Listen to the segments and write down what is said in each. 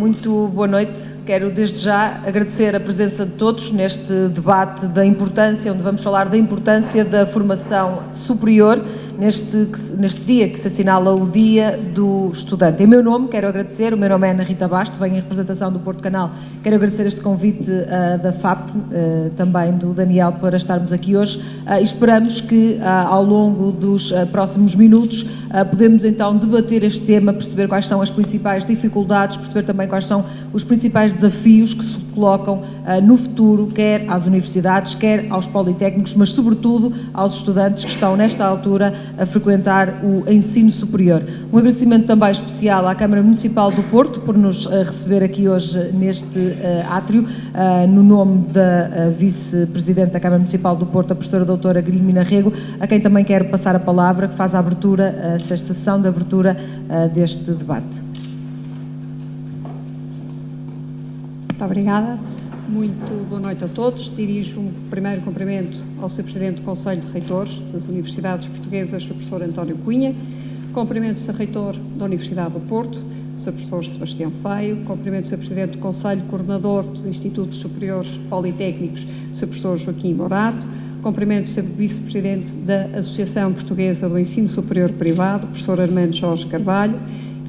Muito boa noite. Quero desde já agradecer a presença de todos neste debate da importância, onde vamos falar da importância da formação superior, neste dia que se assinala o Dia do Estudante. Em meu nome, quero agradecer, o meu nome é Ana Rita Basto, venho em representação do Porto Canal, quero agradecer este convite da FAP, também do Daniel, para estarmos aqui hoje, e esperamos que ao longo dos próximos minutos podemos então debater este tema, perceber quais são as principais dificuldades, perceber também quais são os principais desafios que se colocam no futuro, quer às universidades, quer aos politécnicos, mas sobretudo aos estudantes que estão nesta altura a frequentar o ensino superior. Um agradecimento também especial à Câmara Municipal do Porto por nos receber aqui hoje neste átrio, no nome da Vice-Presidente da Câmara Municipal do Porto, a professora doutora Guilhermina Rego, a quem também quero passar a palavra, que faz a abertura, esta sessão de abertura deste debate. Muito obrigada. Muito boa noite a todos. Dirijo um primeiro cumprimento ao Sr. Presidente do Conselho de Reitores das Universidades Portuguesas, Sr. Professor António Cunha. Cumprimento o Sr. Reitor da Universidade do Porto, Sr. Professor Sebastião Feio. Cumprimento o Sr. Presidente do Conselho Coordenador dos Institutos Superiores Politécnicos, Sr. Professor Joaquim Morato. Cumprimento o Sr. Vice-Presidente da Associação Portuguesa do Ensino Superior Privado, Professor Armando Jorge Carvalho.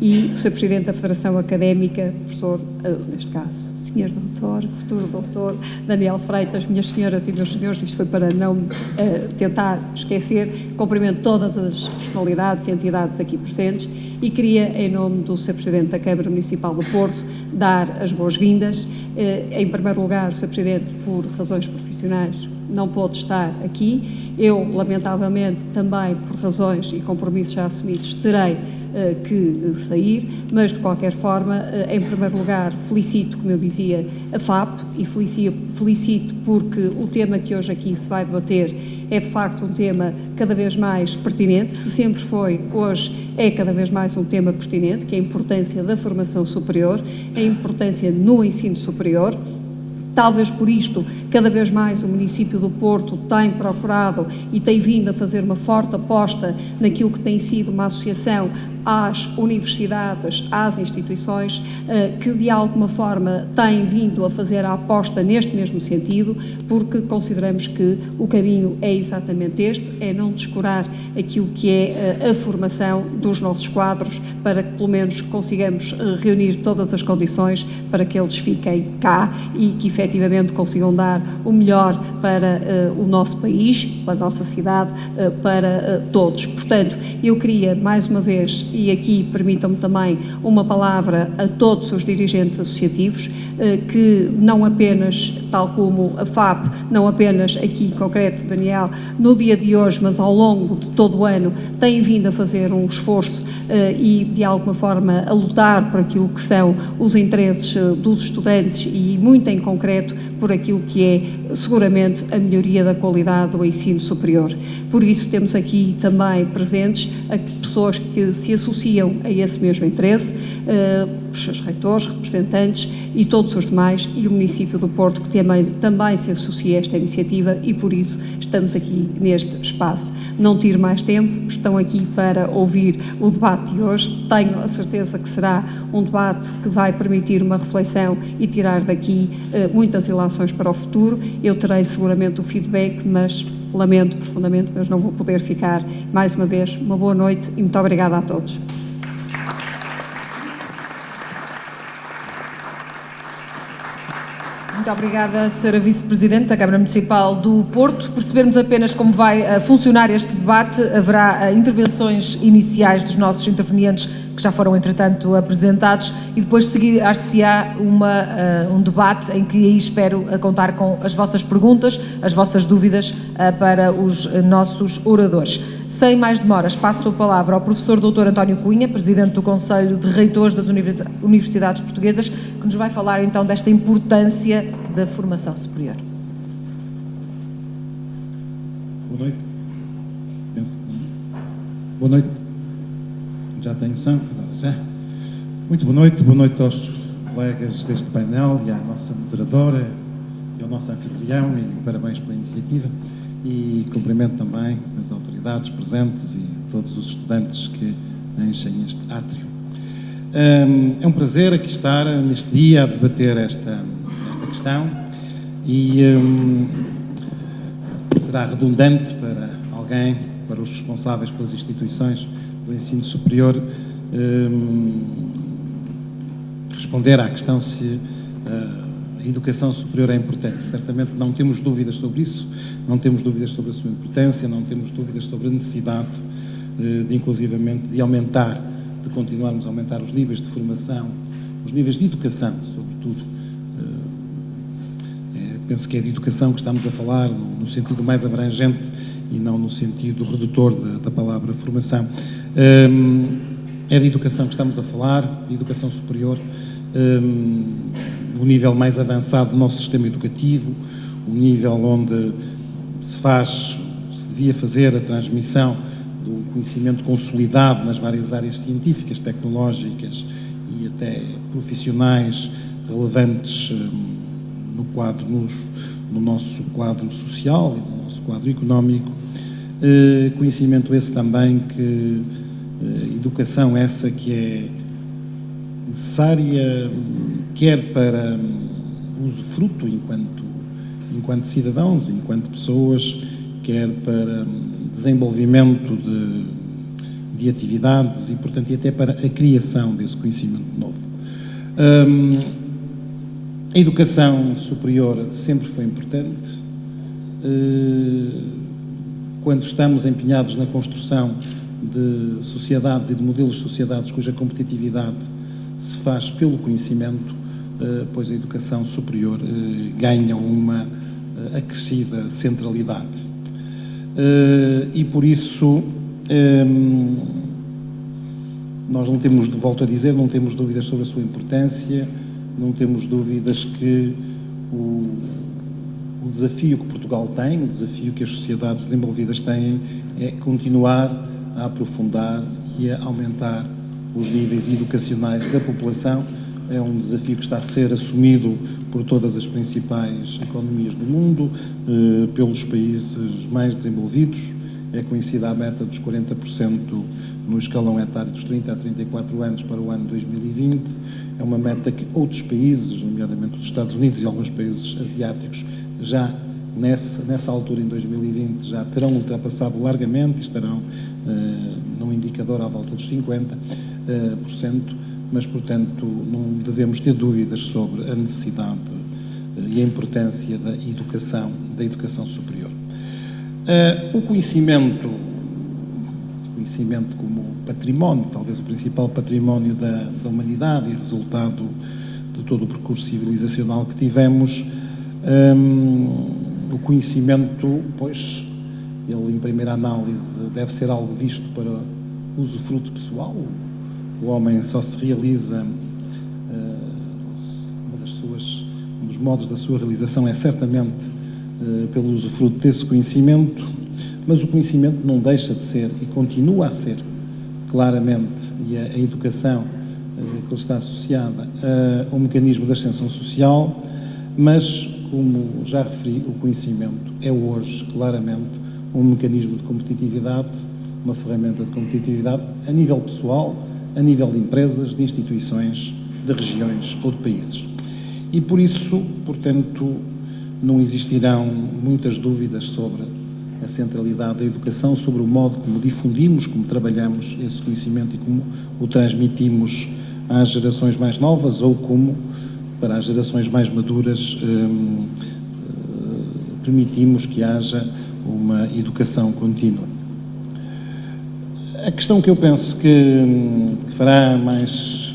E o Sr. Presidente da Federação Académica, Professor, neste caso, Sr. Doutor, futuro Doutor Daniel Freitas, minhas senhoras e meus senhores, isto foi para não tentar esquecer, cumprimento todas as personalidades e entidades aqui presentes e queria, em nome do Sr. Presidente da Câmara Municipal do Porto, dar as boas-vindas. Em primeiro lugar, o Sr. Presidente, por razões profissionais, não pôde estar aqui. Eu, lamentavelmente, também por razões e compromissos já assumidos, terei que sair, mas de qualquer forma, em primeiro lugar, felicito, como eu dizia, a FAP e felicito porque o tema que hoje aqui se vai debater é de facto um tema cada vez mais pertinente, se sempre foi, hoje é cada vez mais um tema pertinente, que é a importância da formação superior, a importância no ensino superior. Talvez por isto, cada vez mais o município do Porto tem procurado e tem vindo a fazer uma forte aposta naquilo que tem sido uma associação às universidades, às instituições, que de alguma forma têm vindo a fazer a aposta neste mesmo sentido, porque consideramos que o caminho é exatamente este, é não descurar aquilo que é a formação dos nossos quadros, para que pelo menos consigamos reunir todas as condições para que eles fiquem cá e que efetivamente consigam dar o melhor para o nosso país, para a nossa cidade, para todos. Portanto, eu queria mais uma vez, e aqui permitam-me também uma palavra a todos os dirigentes associativos, que não apenas, tal como a FAP, não apenas aqui em concreto, Daniel, no dia de hoje, mas ao longo de todo o ano, têm vindo a fazer um esforço e, de alguma forma, a lutar por aquilo que são os interesses dos estudantes e, muito em concreto, por aquilo que é, seguramente, a melhoria da qualidade do ensino superior. Por isso, temos aqui também presentes pessoas que se associam a esse mesmo interesse, os seus reitores, representantes e todos os demais, e o município do Porto, que também se associa a esta iniciativa e, por isso, estamos aqui neste espaço. Não tiro mais tempo, estão aqui para ouvir o debate de hoje. Tenho a certeza que será um debate que vai permitir uma reflexão e tirar daqui muitas ilações para o futuro. Eu terei seguramente o feedback, mas lamento profundamente, mas não vou poder ficar. Mais uma vez, uma boa noite e muito obrigada a todos. Muito obrigada, Sra. Vice-Presidente da Câmara Municipal do Porto. Percebermos apenas como vai funcionar este debate, haverá intervenções iniciais dos nossos intervenientes, que já foram, entretanto, apresentados, e depois seguir-se-á um debate em que aí espero contar com as vossas perguntas, as vossas dúvidas para os nossos oradores. Sem mais demoras, passo a palavra ao professor Dr. António Cunha, Presidente do Conselho de Reitores das Universidades Portuguesas, que nos vai falar então desta importância da formação superior. Boa noite. Boa noite. Já tenho som? Agora já. Muito boa noite aos colegas deste painel e à nossa moderadora e ao nosso anfitrião, e parabéns pela iniciativa. E cumprimento também as autoridades presentes e todos os estudantes que enchem este átrio. É um prazer aqui estar neste dia a debater esta questão e será redundante para alguém, para os responsáveis pelas instituições do ensino superior, responder à questão se a educação superior é importante. Certamente não temos dúvidas sobre isso, não temos dúvidas sobre a sua importância, não temos dúvidas sobre a necessidade de inclusivamente, de aumentar, de continuarmos a aumentar os níveis de formação, os níveis de educação, sobretudo. Penso que é de educação que estamos a falar, no sentido mais abrangente e não no sentido redutor da palavra formação. É de educação que estamos a falar, de educação superior, o nível mais avançado do nosso sistema educativo, o nível onde se devia fazer a transmissão do conhecimento consolidado nas várias áreas científicas, tecnológicas e até profissionais relevantes no nosso quadro social e no nosso quadro económico. Conhecimento esse também que educação essa que é necessária, quer para usufruto enquanto cidadãos, enquanto pessoas, quer para desenvolvimento de atividades e, portanto, e até para a criação desse conhecimento novo. A educação superior sempre foi importante. Quando estamos empenhados na construção de sociedades e de modelos de sociedades cuja competitividade se faz pelo conhecimento, pois a educação superior ganha uma acrescida centralidade. E por isso nós não temos, volto a dizer, não temos dúvidas sobre a sua importância, não temos dúvidas que o desafio que Portugal tem, o desafio que as sociedades desenvolvidas têm, é continuar a aprofundar e a aumentar os níveis educacionais da população. É um desafio que está a ser assumido por todas as principais economias do mundo, pelos países mais desenvolvidos. É conhecida a meta dos 40% no escalão etário dos 30 a 34 anos para o ano 2020. É uma meta que outros países, nomeadamente os Estados Unidos e alguns países asiáticos, já nessa altura, em 2020, já terão ultrapassado largamente e estarão num indicador à volta dos 50%, mas, portanto, não devemos ter dúvidas sobre a necessidade e a importância da educação superior. O conhecimento como património, talvez o principal património da humanidade e resultado de todo o percurso civilizacional que tivemos, o conhecimento, pois, ele em primeira análise deve ser algo visto para usufruto pessoal. O homem só se realiza, um dos modos da sua realização é certamente pelo usufruto desse conhecimento, mas o conhecimento não deixa de ser e continua a ser claramente, e a educação que está associada a um mecanismo de ascensão social, mas, como já referi, o conhecimento é hoje claramente um mecanismo de competitividade, uma ferramenta de competitividade a nível pessoal, a nível de empresas, de instituições, de regiões ou de países. E por isso, portanto, não existirão muitas dúvidas sobre a centralidade da educação, sobre o modo como difundimos, como trabalhamos esse conhecimento e como o transmitimos às gerações mais novas ou como, para as gerações mais maduras, permitimos que haja uma educação contínua. A questão que eu penso que fará mais,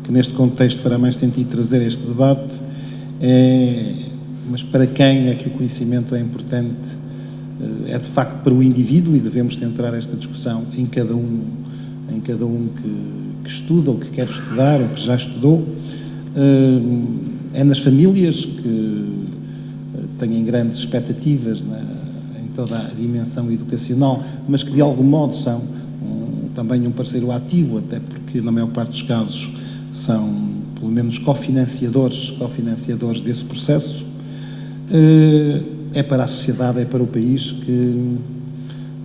que neste contexto fará mais sentido trazer este debate é, mas para quem é que o conhecimento é importante? É de facto para o indivíduo, e devemos centrar esta discussão em cada um que estuda ou que quer estudar ou que já estudou. É nas famílias que têm grandes expectativas em toda a dimensão educacional, mas que de algum modo são também um parceiro ativo, até porque na maior parte dos casos são pelo menos cofinanciadores desse processo. É para a sociedade, é para o país que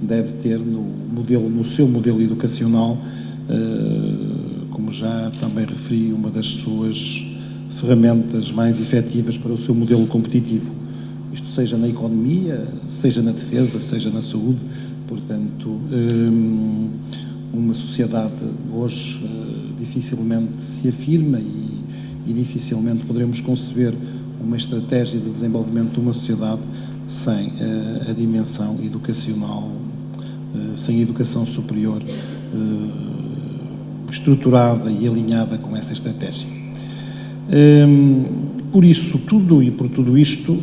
deve ter no seu modelo educacional, como como já também referi, uma das suas ferramentas mais efetivas para o seu modelo competitivo. Isto seja na economia, seja na defesa, seja na saúde. Portanto, uma sociedade hoje dificilmente se afirma e dificilmente poderemos conceber uma estratégia de desenvolvimento de uma sociedade sem a dimensão educacional, sem a educação superior estruturada e alinhada com essa estratégia. Por isso tudo e por tudo isto,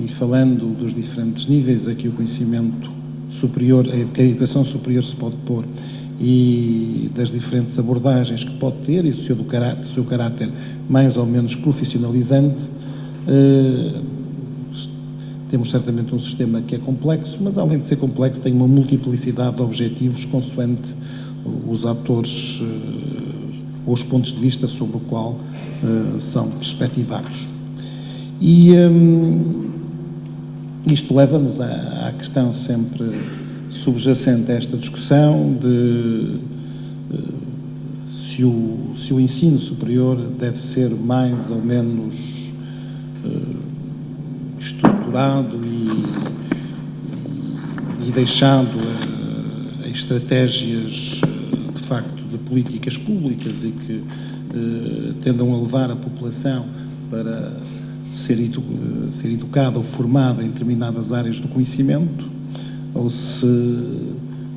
e falando dos diferentes níveis a que o conhecimento superior, que a educação superior se pode pôr, e das diferentes abordagens que pode ter e do seu caráter mais ou menos profissionalizante, temos certamente um sistema que é complexo, mas além de ser complexo tem uma multiplicidade de objetivos consoante os atores ou os pontos de vista sobre o qual são perspectivados. E isto leva-nos à questão sempre subjacente a esta discussão de se o ensino superior deve ser mais ou menos estruturado e deixado a estratégias, de facto, de políticas públicas e que tendam a levar a população para ser educada ou formada em determinadas áreas do conhecimento, ou se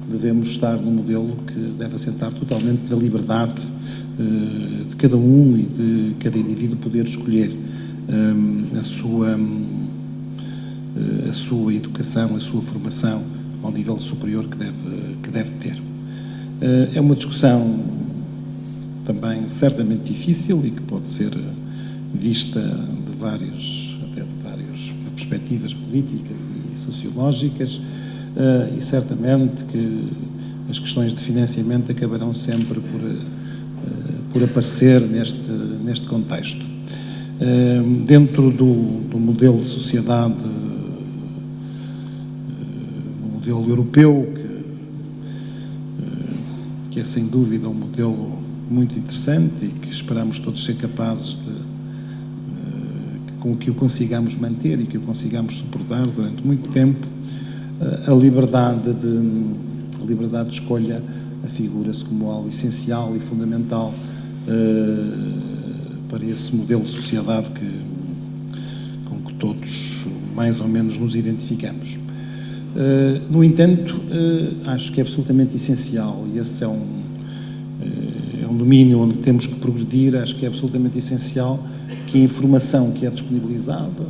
devemos estar num modelo que deve assentar totalmente na liberdade de cada um e de cada indivíduo poder escolher a sua educação, a sua formação ao nível superior que deve ter. É uma discussão também certamente difícil e que pode ser vista de várias perspectivas políticas e sociológicas, e certamente que as questões de financiamento acabarão sempre por aparecer neste contexto. Dentro do modelo de sociedade, no modelo europeu, que é sem dúvida um modelo muito interessante e que esperamos todos ser capazes com que o consigamos manter e que o consigamos suportar durante muito tempo, a liberdade de escolha afigura-se como algo essencial e fundamental para esse modelo de sociedade com que todos mais ou menos nos identificamos. No entanto, acho que é absolutamente essencial, e esse é um domínio onde temos que progredir, acho que é absolutamente essencial que a informação que é disponibilizada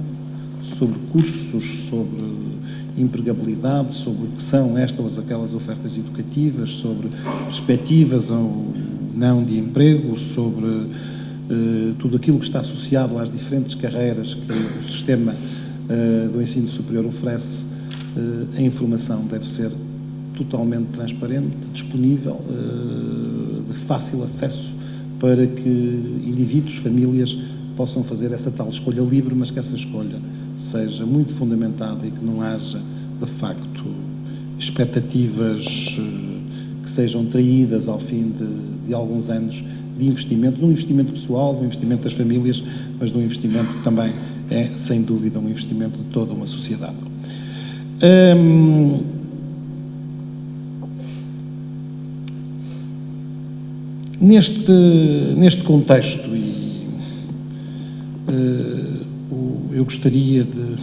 sobre cursos, sobre empregabilidade, sobre o que são estas ou aquelas ofertas educativas, sobre perspectivas ou não de emprego, sobre tudo aquilo que está associado às diferentes carreiras que o sistema do ensino superior oferece, a informação deve ser totalmente transparente, disponível, de fácil acesso, para que indivíduos, famílias, possam fazer essa tal escolha livre, mas que essa escolha seja muito fundamentada e que não haja, de facto, expectativas que sejam traídas ao fim de alguns anos de investimento, de um investimento pessoal, de um investimento das famílias, mas de um investimento que também é, sem dúvida, um investimento de toda uma sociedade. Neste contexto, eu gostaria de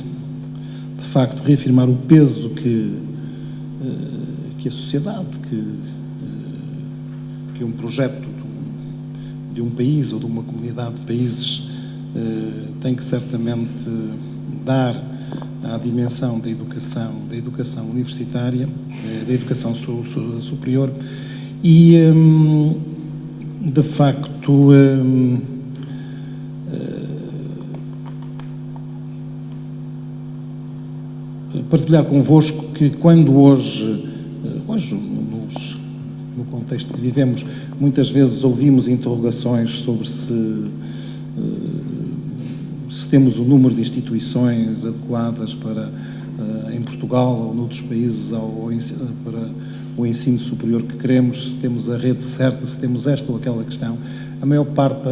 facto reafirmar o peso que a sociedade, que um projeto de um país ou de uma comunidade de países tem que certamente dar à dimensão da educação universitária, da educação superior, e de facto partilhar convosco que quando hoje no contexto que vivemos, muitas vezes ouvimos interrogações sobre se temos o número de instituições adequadas em Portugal ou noutros países para o ensino superior que queremos, se temos a rede certa, se temos esta ou aquela questão. A maior parte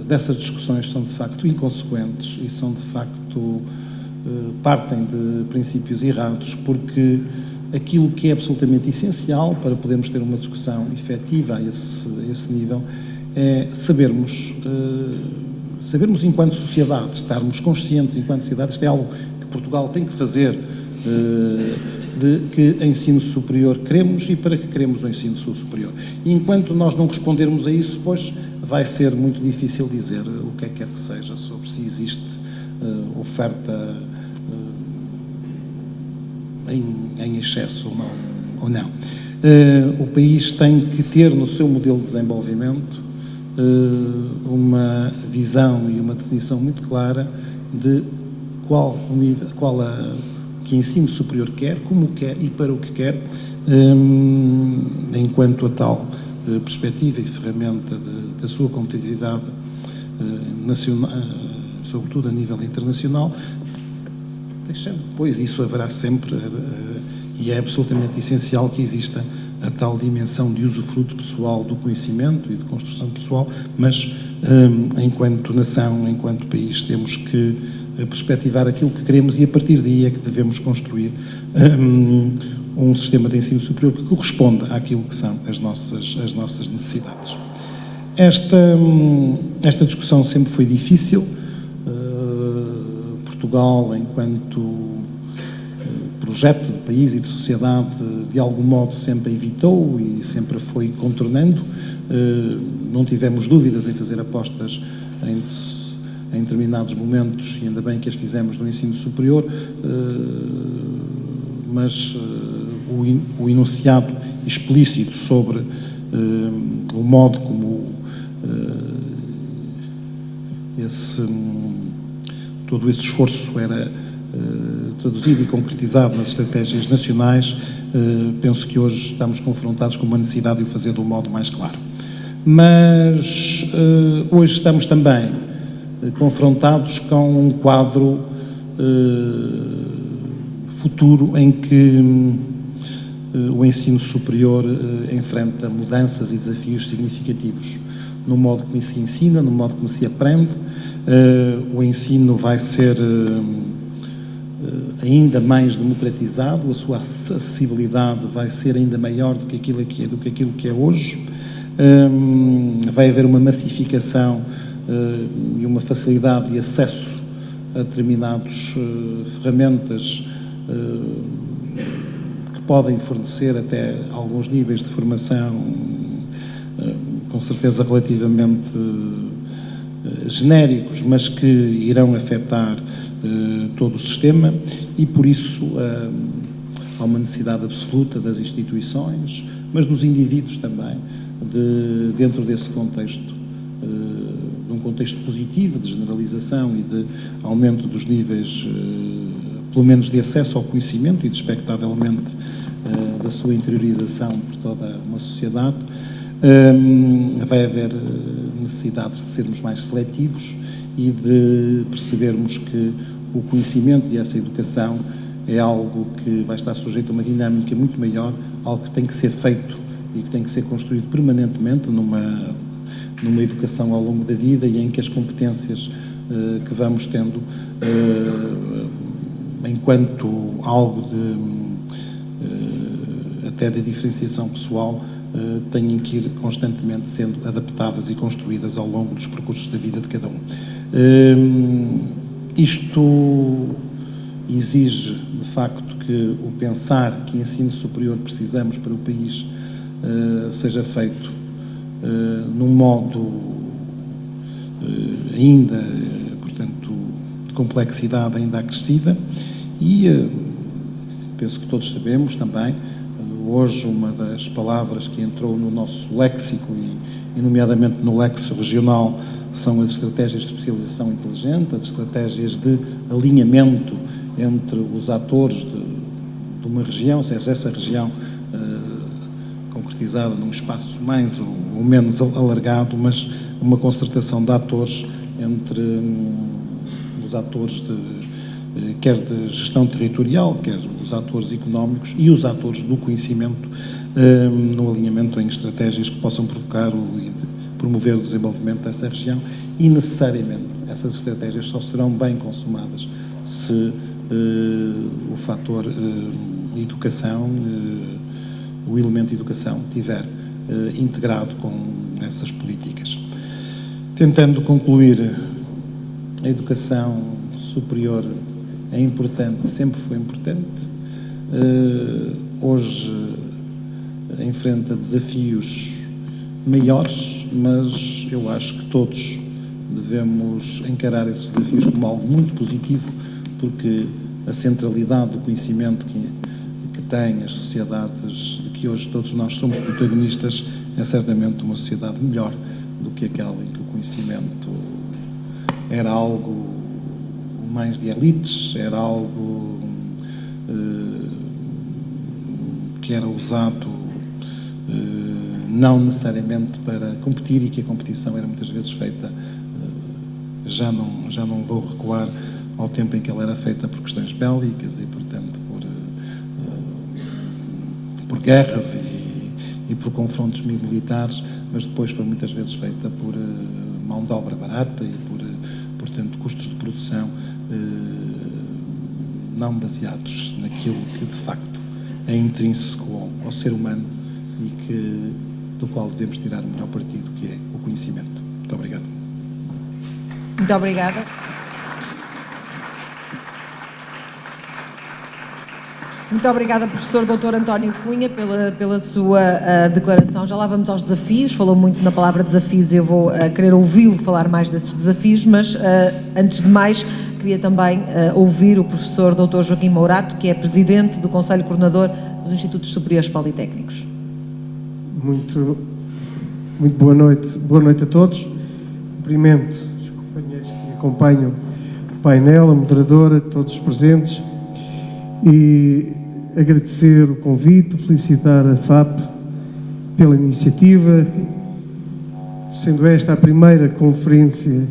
dessas discussões são de facto inconsequentes e são de facto partem de princípios errados, porque aquilo que é absolutamente essencial para podermos ter uma discussão efetiva a esse nível é sabermos enquanto sociedade, estarmos conscientes enquanto sociedade. Isto é algo que Portugal tem que fazer, de que ensino superior queremos e para que queremos o ensino superior. E enquanto nós não respondermos a isso, pois vai ser muito difícil dizer o que quer que seja sobre se existe oferta em excesso ou não. O país tem que ter no seu modelo de desenvolvimento uma visão e uma definição muito clara de que ensino superior quer, como quer e para o que quer, enquanto a tal perspectiva e ferramenta da sua competitividade nacional, sobretudo a nível internacional, pois isso haverá sempre, e é absolutamente essencial que exista a tal dimensão de usufruto pessoal do conhecimento e de construção pessoal, mas enquanto nação, enquanto país, temos que perspectivar aquilo que queremos e a partir daí é que devemos construir um sistema de ensino superior que corresponda àquilo que são as nossas necessidades. Esta discussão sempre foi difícil. Portugal, enquanto projeto de país e de sociedade, de algum modo sempre evitou e sempre foi contornando. Não tivemos dúvidas em fazer apostas em determinados momentos, e ainda bem que as fizemos no ensino superior, mas o enunciado explícito sobre o modo como todo esse esforço era traduzido e concretizado nas estratégias nacionais, penso que hoje estamos confrontados com uma necessidade de o fazer de um modo mais claro. Mas hoje estamos também confrontados com um quadro futuro em que o ensino superior enfrenta mudanças e desafios significativos no modo como se ensina, no modo como se aprende. O ensino vai ser ainda mais democratizado, a sua acessibilidade vai ser ainda maior do que aquilo que é hoje. Vai haver uma massificação e uma facilidade de acesso a determinadas ferramentas que podem fornecer até alguns níveis de formação, com certeza relativamente genéricos, mas que irão afetar todo o sistema, e por isso há uma necessidade absoluta das instituições, mas dos indivíduos também, dentro desse contexto, de um contexto positivo de generalização e de aumento dos níveis, pelo menos de acesso ao conhecimento e, expectavelmente, da sua interiorização por toda uma sociedade. Vai haver necessidades de sermos mais seletivos e de percebermos que o conhecimento e essa educação é algo que vai estar sujeito a uma dinâmica muito maior, algo que tem que ser feito e que tem que ser construído permanentemente numa educação ao longo da vida, e em que as competências que vamos tendo, enquanto algo até de diferenciação pessoal, têm que ir constantemente sendo adaptadas e construídas ao longo dos percursos da vida de cada um. Isto exige, de facto, que o pensar que ensino superior precisamos para o país seja feito num modo ainda, portanto, de complexidade ainda acrescida, e penso que todos sabemos também, hoje uma das palavras que entrou no nosso léxico, e nomeadamente no léxico regional, são as estratégias de especialização inteligente, as estratégias de alinhamento entre os atores de uma região, seja essa região concretizada num espaço mais ou menos alargado, mas uma concertação de atores entre os atores quer de gestão territorial, quer os atores económicos e os atores do conhecimento no alinhamento em estratégias que possam provocar e promover o desenvolvimento dessa região, e necessariamente essas estratégias só serão bem consumadas se o fator educação, o elemento educação estiver integrado com essas políticas. Tentando concluir, a educação superior é importante, sempre foi importante. Hoje enfrenta desafios maiores, mas eu acho que todos devemos encarar esses desafios como algo muito positivo, porque a centralidade do conhecimento que têm as sociedades de que hoje todos nós somos protagonistas é certamente uma sociedade melhor do que aquela em que o conhecimento era algo mais de elites, era algo que era usado não necessariamente para competir, e que a competição era muitas vezes feita, já não vou recuar ao tempo em que ela era feita por questões bélicas e, portanto, por guerras e por confrontos militares, mas depois foi muitas vezes feita por mão de obra barata e portanto, custos de produção não baseados naquilo que, de facto, é intrínseco ao ser humano e do qual devemos tirar o melhor partido, que é o conhecimento. Muito obrigado. Muito obrigada. Muito obrigada, professor Dr. António Cunha, pela sua declaração. Já lá vamos aos desafios, falou muito na palavra desafios e eu vou querer ouvi-lo falar mais desses desafios, mas antes de mais queria também ouvir o professor Dr. Joaquim Mourato, que é presidente do Conselho Coordenador dos Institutos Superiores Politécnicos. Muito boa noite a todos. Cumprimento os companheiros que acompanham o painel, a moderadora, todos os presentes, e agradecer o convite, felicitar a FAP pela iniciativa, sendo esta a primeira conferência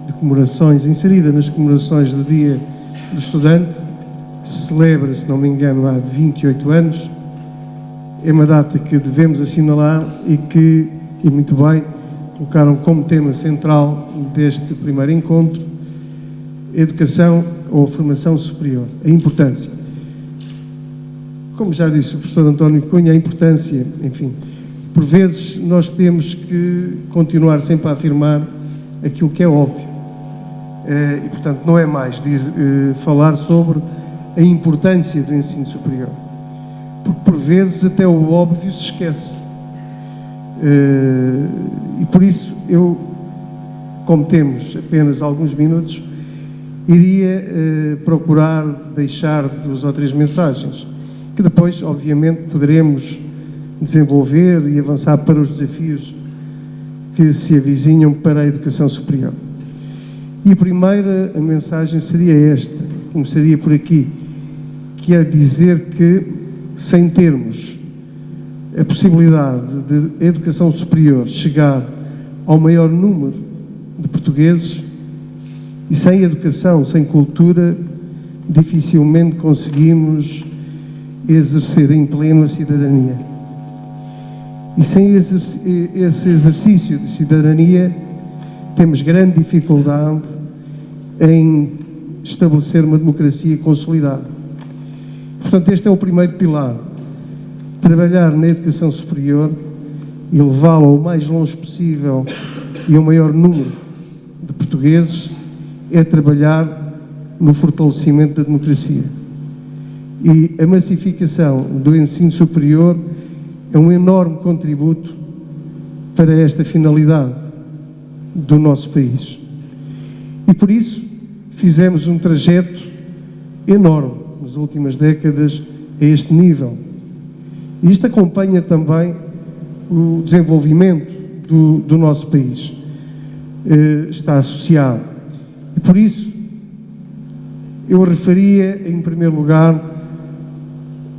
de comemorações, inserida nas comemorações do Dia do Estudante, que se celebra, se não me engano, há 28 anos. É uma data que devemos assinalar e muito bem, colocaram como tema central deste primeiro encontro a educação ou a formação superior, a importância. Como já disse o professor António Cunha, a importância, enfim, por vezes nós temos que continuar sempre a afirmar aquilo que é óbvio. E, portanto, não é mais falar sobre a importância do ensino superior, porque por vezes até o óbvio se esquece. E por isso eu, como temos apenas alguns minutos, iria procurar deixar 2 ou 3 mensagens, que depois, obviamente, poderemos desenvolver e avançar para os desafios que se avizinham para a educação superior. E a primeira mensagem seria esta, começaria por aqui, que é dizer que, sem termos a possibilidade de a educação superior chegar ao maior número de portugueses, e sem educação, sem cultura, dificilmente conseguimos exercer em pleno a cidadania. E sem esse exercício de cidadania, temos grande dificuldade em estabelecer uma democracia consolidada. Portanto, este é o primeiro pilar. Trabalhar na educação superior e levá-la ao mais longe possível e ao maior número de portugueses é trabalhar no fortalecimento da democracia. E a massificação do ensino superior é um enorme contributo para esta finalidade do nosso país. E por isso fizemos um trajeto enorme nas últimas décadas a este nível. E isto acompanha também o desenvolvimento do nosso país. Está associado. E por isso eu referia, em primeiro lugar,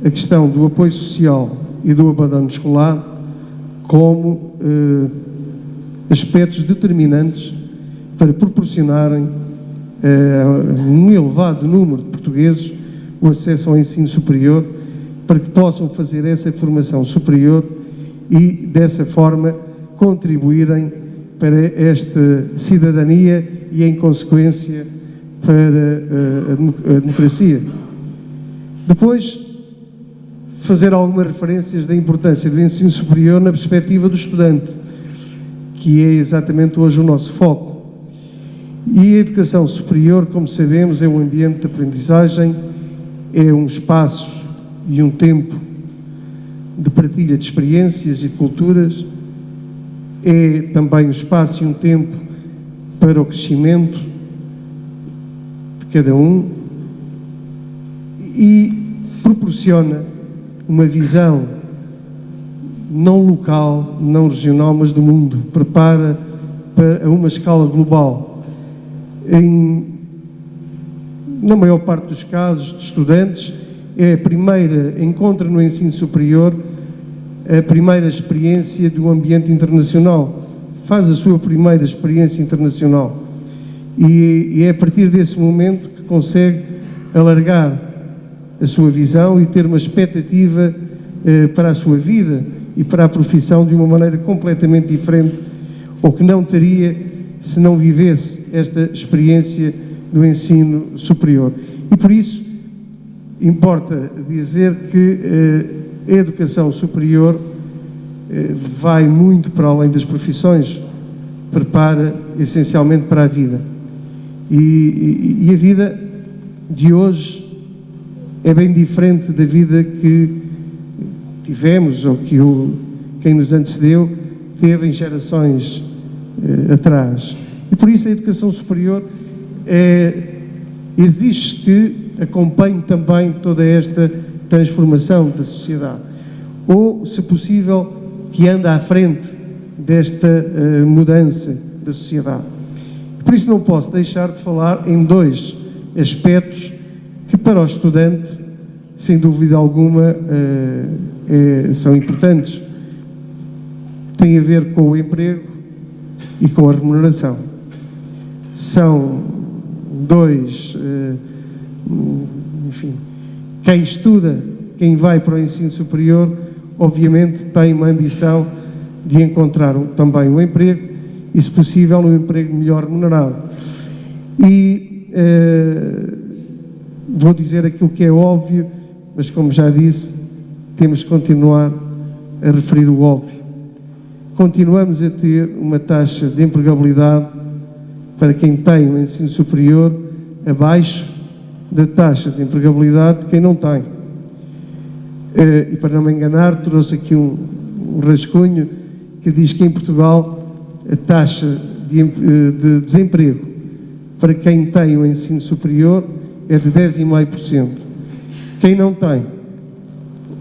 a questão do apoio social e do abandono escolar como aspectos determinantes para proporcionarem um elevado número de portugueses o acesso ao ensino superior, para que possam fazer essa formação superior e, dessa forma, contribuírem para esta cidadania e, em consequência, para a democracia. Depois, fazer algumas referências da importância do ensino superior na perspectiva do estudante, que é exatamente hoje o nosso foco. E a educação superior, como sabemos, é um ambiente de aprendizagem, é um espaço e um tempo de partilha de experiências e culturas, é também um espaço e um tempo para o crescimento de cada um e proporciona uma visão não local, não regional, mas do mundo, prepara para uma escala global. Na maior parte dos casos de estudantes, é a primeira, encontra no ensino superior a primeira experiência do ambiente internacional, faz a sua primeira experiência internacional e é a partir desse momento que consegue alargar a sua visão e ter uma expectativa para a sua vida e para a profissão de uma maneira completamente diferente, ou que não teria se não vivesse esta experiência do ensino superior. E por isso importa dizer que a educação superior vai muito para além das profissões, prepara essencialmente para a vida. E a vida de hoje é bem diferente da vida que tivemos ou que quem nos antecedeu teve em gerações atrás. E por isso a educação superior exige que acompanhe também toda esta transformação da sociedade, ou, se possível, que ande à frente desta mudança da sociedade. Por isso não posso deixar de falar em dois aspectos que para o estudante, sem dúvida alguma, são importantes. Tem a ver com o emprego e com a remuneração. São dois, enfim, quem estuda, quem vai para o ensino superior, obviamente tem uma ambição de encontrar também um emprego e, se possível, um emprego melhor remunerado. E vou dizer aquilo que é óbvio, mas, como já disse, temos que continuar a referir o óbvio. Continuamos a ter uma taxa de empregabilidade para quem tem um ensino superior abaixo da taxa de empregabilidade de quem não tem. E para não me enganar, trouxe aqui um rascunho que diz que em Portugal a taxa de desemprego para quem tem o ensino superior é de 10,5%. Quem não tem,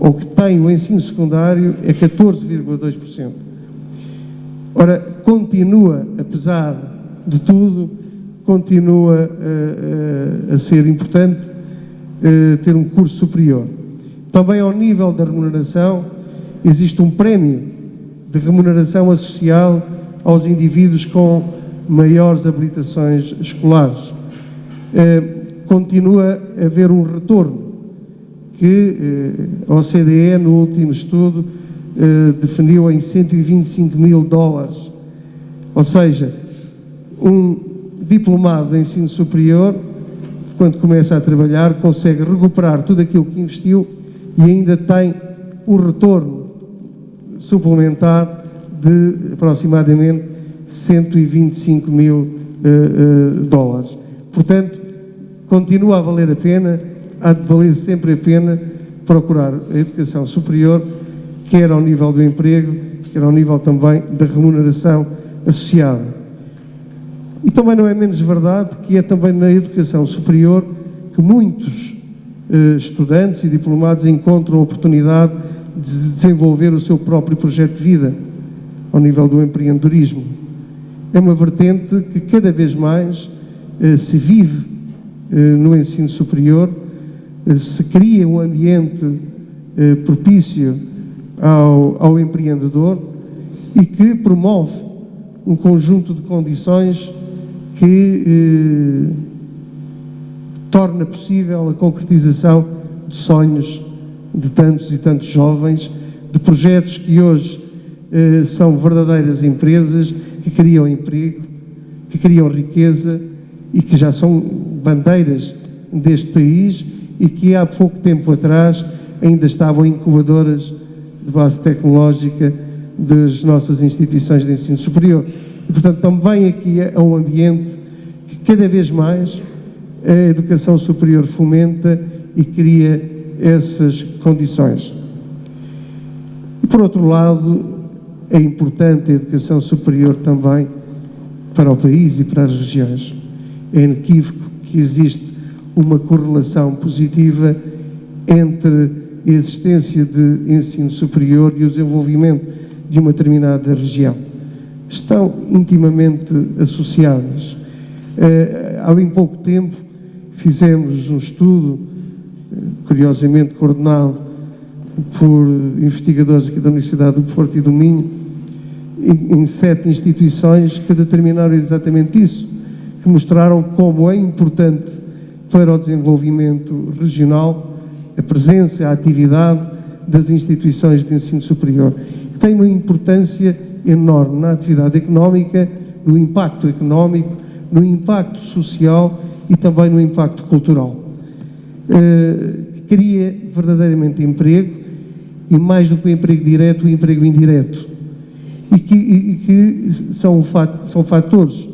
ou que tem o ensino secundário, é 14,2%. Ora, continua, apesar de tudo, continua a ser importante ter um curso superior. Também ao nível da remuneração, existe um prémio de remuneração associado aos indivíduos com maiores habilitações escolares. Continua a haver um retorno que a OCDE, no último estudo, definiu em $125.000. Ou seja, um diplomado de ensino superior, quando começa a trabalhar, consegue recuperar tudo aquilo que investiu e ainda tem um retorno suplementar de aproximadamente $125.000. Portanto, continua a valer a pena, há de valer sempre a pena procurar a educação superior, quer ao nível do emprego, quer ao nível também da remuneração associada. E também não é menos verdade que é também na educação superior que muitos estudantes e diplomados encontram a oportunidade de desenvolver o seu próprio projeto de vida ao nível do empreendedorismo. É uma vertente que cada vez mais se vive no ensino superior, se cria um ambiente propício ao empreendedor e que promove um conjunto de condições que torna possível a concretização de sonhos de tantos e tantos jovens, de projetos que hoje são verdadeiras empresas que criam emprego, que criam riqueza e que já são bandeiras deste país e que há pouco tempo atrás ainda estavam incubadoras de base tecnológica das nossas instituições de ensino superior. E, portanto, também aqui é um ambiente que cada vez mais a educação superior fomenta e cria essas condições. E, por outro lado, é importante a educação superior também para o país e para as regiões. É inequívoco que existe uma correlação positiva entre a existência de ensino superior e o desenvolvimento de uma determinada região. Estão intimamente associadas. Há bem pouco tempo fizemos um estudo, curiosamente coordenado por investigadores aqui da Universidade do Porto e do Minho, em 7 instituições que determinaram exatamente isso, que mostraram como é importante para o desenvolvimento regional a presença, a atividade das instituições de ensino superior, que tem uma importância enorme na atividade económica, no impacto económico, no impacto social e também no impacto cultural. Que cria verdadeiramente emprego e, mais do que o emprego direto, o emprego indireto. E que são fatores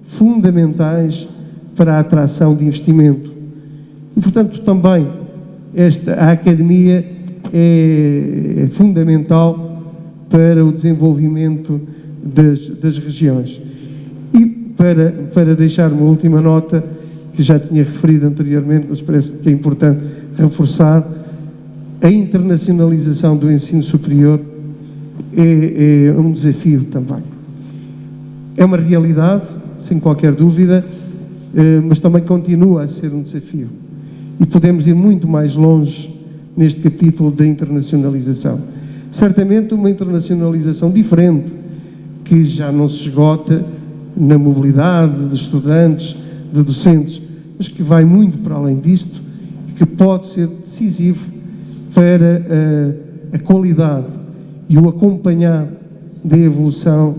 fundamentais para a atração de investimento. E, portanto, também a academia é fundamental para o desenvolvimento das regiões. E para deixar uma última nota, que já tinha referido anteriormente, mas parece que é importante reforçar, a internacionalização do ensino superior é um desafio também. É uma realidade, sem qualquer dúvida, mas também continua a ser um desafio. E podemos ir muito mais longe neste capítulo da internacionalização. Certamente uma internacionalização diferente, que já não se esgota na mobilidade de estudantes, de docentes, mas que vai muito para além disto, que pode ser decisivo para a qualidade e o acompanhar da evolução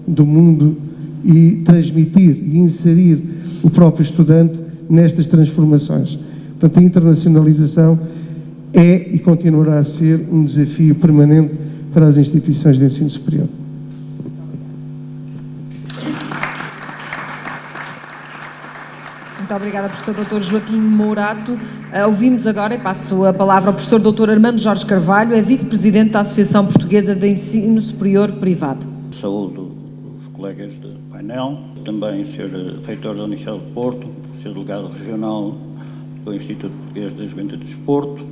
do mundo e transmitir e inserir o próprio estudante nestas transformações. Portanto, a internacionalização é e continuará a ser um desafio permanente para as instituições de ensino superior. Muito obrigada, professor Dr. Joaquim Mourato. Ouvimos agora, e passo a palavra ao professor Dr. Armando Jorge Carvalho, é vice-presidente da Associação Portuguesa de Ensino Superior Privado. Saúdo os colegas de painel, também o Sr. Reitor da Universidade do Porto, o Sr. Delegado Regional do Instituto Português da Juventude e Desporto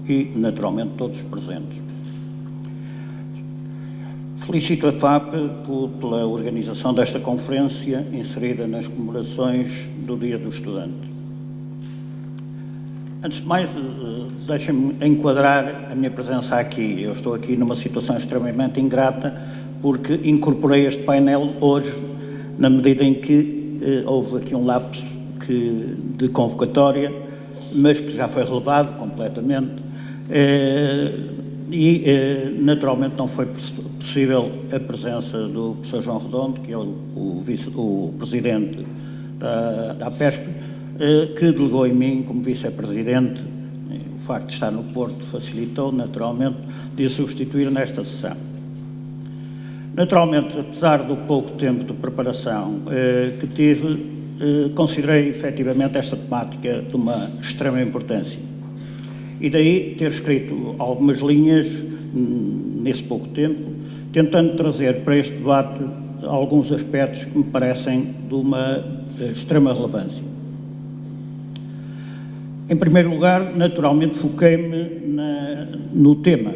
e, naturalmente, todos os presentes. Felicito a FAP pela organização desta conferência inserida nas comemorações do Dia do Estudante. Antes de mais, deixem-me enquadrar a minha presença aqui. Eu estou aqui numa situação extremamente ingrata porque incorporei este painel hoje, na medida em que houve aqui um lapso de convocatória, mas que já foi relevado completamente. Naturalmente não foi possível a presença do professor João Redondo, que é o presidente da APESP, que delegou em mim como vice-presidente. O facto de estar no Porto facilitou, naturalmente, de a substituir nesta sessão. Naturalmente, apesar do pouco tempo de preparação que tive, considerei efetivamente esta temática de uma extrema importância. E daí ter escrito algumas linhas nesse pouco tempo, tentando trazer para este debate alguns aspectos que me parecem de uma extrema relevância. Em primeiro lugar, naturalmente, foquei-me no tema.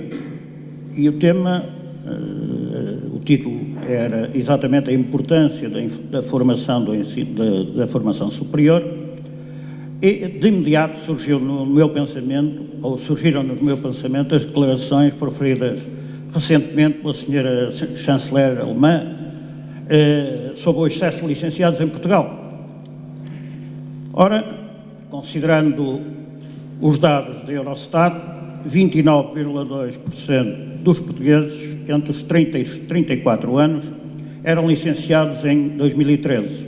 E o tema, o título era exatamente a importância da formação do ensino, da formação superior. E, de imediato, surgiram no meu pensamento as declarações proferidas recentemente pela senhora chanceler alemã sobre o excesso de licenciados em Portugal. Ora, considerando os dados da Eurostat, 29,2% dos portugueses entre os 30 e os 34 anos eram licenciados em 2013,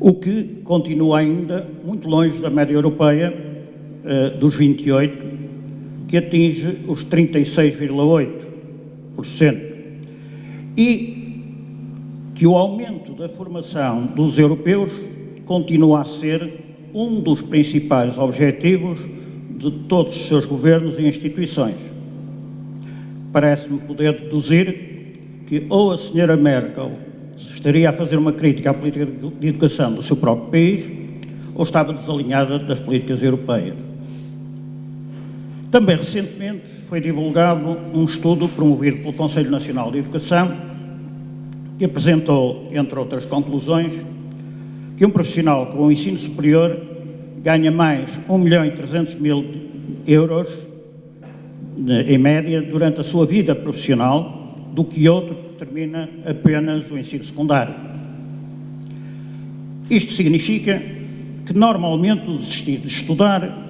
o que continua ainda muito longe da média europeia dos 28, que atinge os 36,8%. E que o aumento da formação dos europeus continua a ser um dos principais objetivos de todos os seus governos e instituições. Parece-me poder deduzir que ou a senhora Merkel estaria a fazer uma crítica à política de educação do seu próprio país ou estava desalinhada das políticas europeias. Também recentemente foi divulgado um estudo promovido pelo Conselho Nacional de Educação que apresentou, entre outras conclusões, que um profissional com o ensino superior ganha mais 1.300.000 euros, em média, durante a sua vida profissional, do que outro que termina apenas o ensino secundário. Isto significa que, normalmente, o desistir de estudar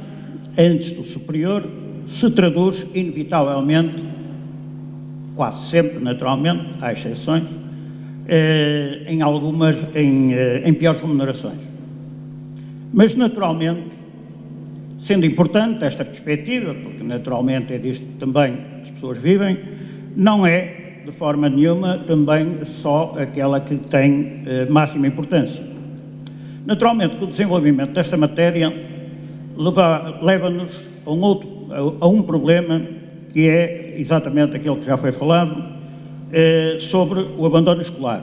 antes do superior se traduz, inevitavelmente, quase sempre, naturalmente, há exceções, em piores remunerações. Mas, naturalmente, sendo importante esta perspectiva, porque naturalmente é disto que também as pessoas vivem, não é, de forma nenhuma, também só aquela que tem máxima importância. Naturalmente que o desenvolvimento desta matéria leva-nos a um problema que é exatamente aquele que já foi falado, sobre o abandono escolar.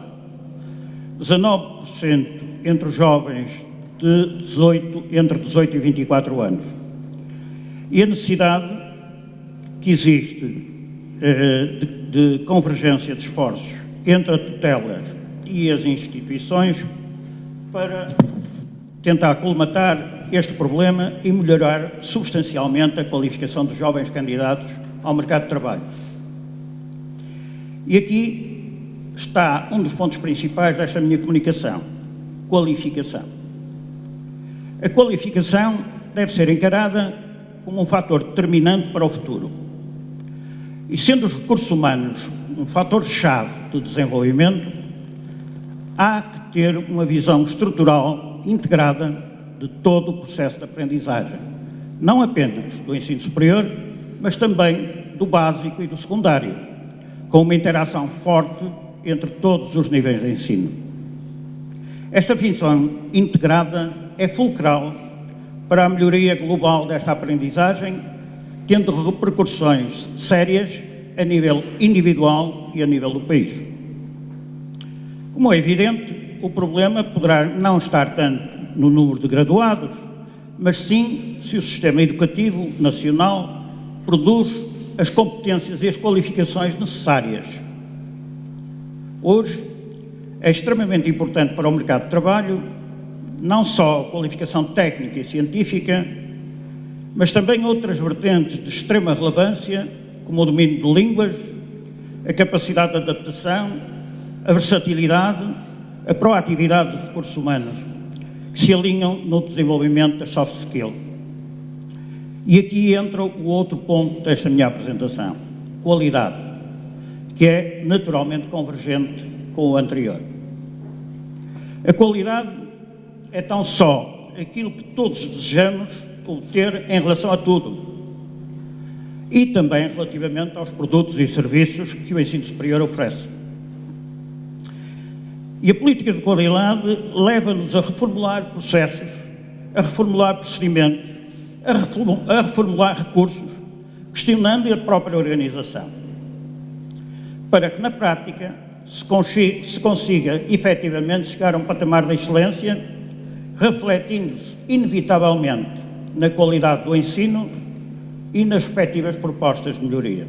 19% entre os jovens entre 18 e 24 anos. E a necessidade que existe de convergência de esforços entre as tutelas e as instituições para tentar colmatar este problema e melhorar substancialmente a qualificação dos jovens candidatos ao mercado de trabalho. E aqui está um dos pontos principais desta minha comunicação: qualificação. A qualificação deve ser encarada como um fator determinante para o futuro. E sendo os recursos humanos um fator-chave de desenvolvimento, há que ter uma visão estrutural integrada de todo o processo de aprendizagem, não apenas do ensino superior, mas também do básico e do secundário, com uma interação forte entre todos os níveis de ensino. Esta visão integrada é fulcral para a melhoria global desta aprendizagem, tendo repercussões sérias a nível individual e a nível do país. Como é evidente, o problema poderá não estar tanto no número de graduados, mas sim se o sistema educativo nacional produz as competências e as qualificações necessárias. Hoje, é extremamente importante para o mercado de trabalho não só a qualificação técnica e científica, mas também outras vertentes de extrema relevância, como o domínio de línguas, a capacidade de adaptação, a versatilidade, a proatividade dos recursos humanos, que se alinham no desenvolvimento das soft skills. E aqui entra o outro ponto desta minha apresentação: qualidade, que é naturalmente convergente com o anterior. A qualidade é tão só aquilo que todos desejamos obter em relação a tudo, e também relativamente aos produtos e serviços que o ensino superior oferece. E a política de qualidade leva-nos a reformular processos, a reformular procedimentos, a reformular recursos, questionando a própria organização, para que na prática se consiga efetivamente chegar a um patamar de excelência, refletindo-se inevitavelmente na qualidade do ensino e nas respectivas propostas de melhoria.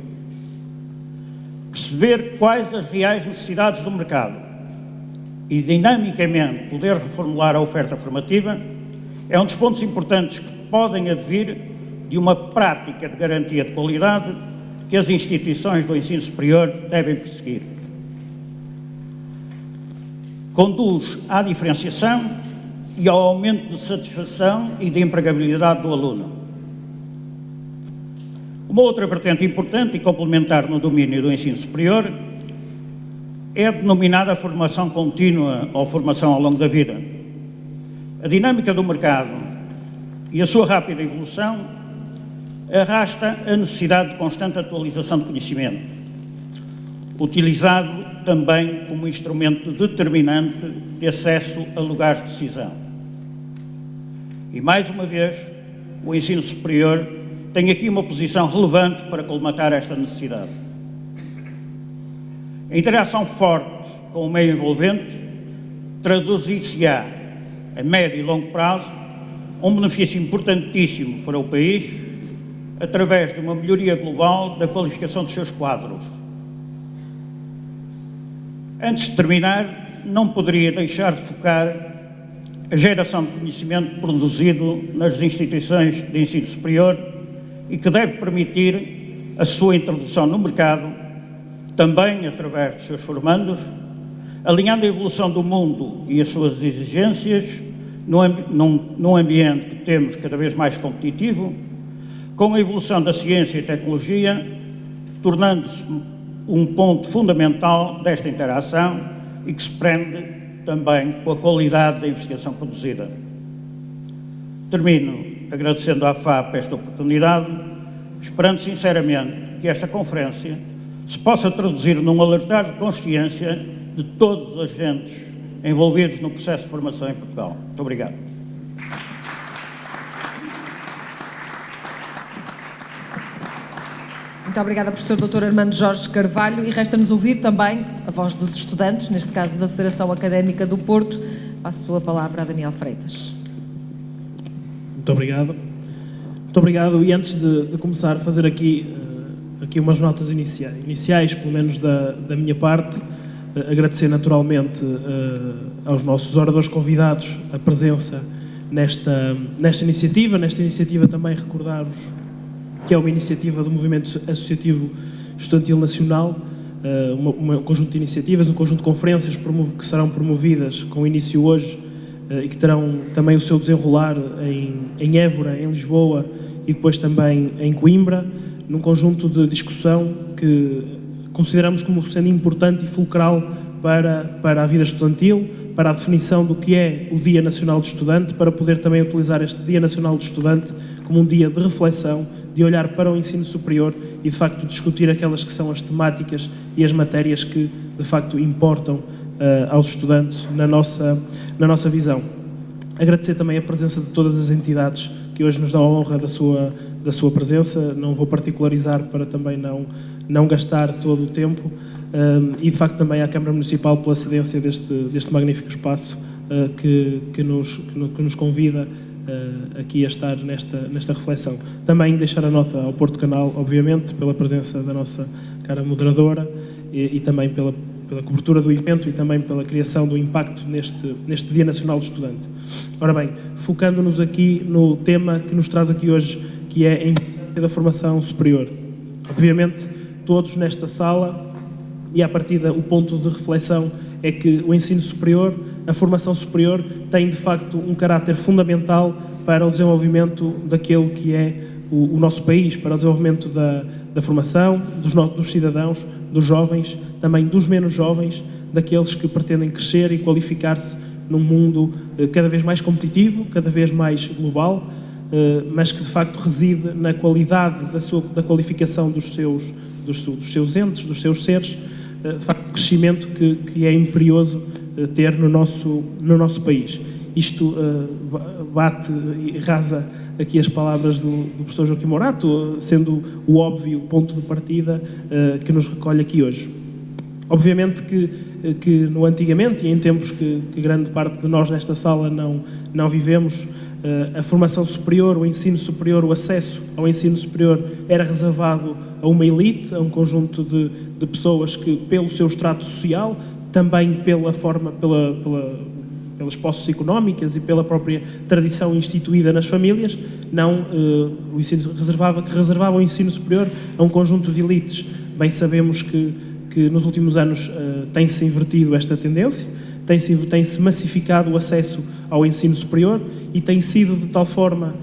Perceber quais as reais necessidades do mercado e dinamicamente poder reformular a oferta formativa é um dos pontos importantes que podem advir de uma prática de garantia de qualidade que as instituições do ensino superior devem perseguir. Conduz à diferenciação e ao aumento de satisfação e de empregabilidade do aluno. Uma outra vertente importante e complementar no domínio do ensino superior é a denominada formação contínua ou formação ao longo da vida. A dinâmica do mercado e a sua rápida evolução arrasta a necessidade de constante atualização de conhecimento, utilizado também como instrumento determinante de acesso a lugares de decisão. E, mais uma vez, o ensino superior tem aqui uma posição relevante para colmatar esta necessidade. A interação forte com o meio envolvente traduzir-se-á, a médio e longo prazo, um benefício importantíssimo para o país, através de uma melhoria global da qualificação dos seus quadros. Antes de terminar, não poderia deixar de focar a geração de conhecimento produzido nas instituições de ensino superior e que deve permitir a sua introdução no mercado, também através dos seus formandos, alinhando a evolução do mundo e as suas exigências num ambiente que temos cada vez mais competitivo, com a evolução da ciência e tecnologia, tornando-se um ponto fundamental desta interação e que se prende também com a qualidade da investigação produzida. Termino agradecendo à FAP esta oportunidade, esperando sinceramente que esta conferência se possa traduzir num alertar de consciência de todos os agentes envolvidos no processo de formação em Portugal. Muito obrigado. Muito obrigada, professor Dr. Armando Jorge Carvalho, e resta-nos ouvir também a voz dos estudantes, neste caso da Federação Académica do Porto. Passo a palavra a Daniel Freitas. Muito obrigado. Muito obrigado. E antes de começar a fazer aqui umas notas iniciais, pelo menos da minha parte, agradecer naturalmente aos nossos oradores convidados a presença nesta iniciativa também recordar-vos que é uma iniciativa do Movimento Associativo Estudantil Nacional, um conjunto de iniciativas, um conjunto de conferências que serão promovidas com início hoje e que terão também o seu desenrolar em Évora, em Lisboa e depois também em Coimbra, num conjunto de discussão que consideramos como sendo importante e fulcral para a vida estudantil, para a definição do que é o Dia Nacional do Estudante, para poder também utilizar este Dia Nacional do Estudante como um dia de reflexão, de olhar para o ensino superior e, de facto, discutir aquelas que são as temáticas e as matérias que, de facto, importam aos estudantes na nossa visão. Agradecer também a presença de todas as entidades que hoje nos dão a honra da sua presença. Não vou particularizar para também não gastar todo o tempo. E, de facto, também à Câmara Municipal pela cedência deste magnífico espaço que nos convida aqui a estar nesta reflexão. Também deixar a nota ao Porto Canal, obviamente, pela presença da nossa cara moderadora e também pela cobertura do evento e também pela criação do impacto neste Dia Nacional do Estudante. Ora bem, focando-nos aqui no tema que nos traz aqui hoje, que é a importância da formação superior. Obviamente, todos nesta sala, e à partida o ponto de reflexão é que o ensino superior, a formação superior, tem de facto um caráter fundamental para o desenvolvimento daquele que é o nosso país, para o desenvolvimento da formação, dos cidadãos, dos jovens, também dos menos jovens, daqueles que pretendem crescer e qualificar-se num mundo cada vez mais competitivo, cada vez mais global, mas que de facto reside na qualidade da qualificação dos seus entes, dos seus seres, de facto, crescimento que é imperioso ter no nosso país. Isto bate e rasa aqui as palavras do professor Joaquim Morato, sendo o óbvio ponto de partida que nos recolhe aqui hoje. Obviamente que no antigamente, e em tempos que grande parte de nós nesta sala não vivemos, a formação superior, o ensino superior, o acesso ao ensino superior era reservado a uma elite, a um conjunto de pessoas que, pelo seu extrato social, também pelas posses económicas e pela própria tradição instituída nas famílias, o ensino reservava o ensino superior a um conjunto de elites. Bem sabemos que nos últimos anos tem-se invertido esta tendência, tem-se massificado o acesso ao ensino superior e tem sido de tal forma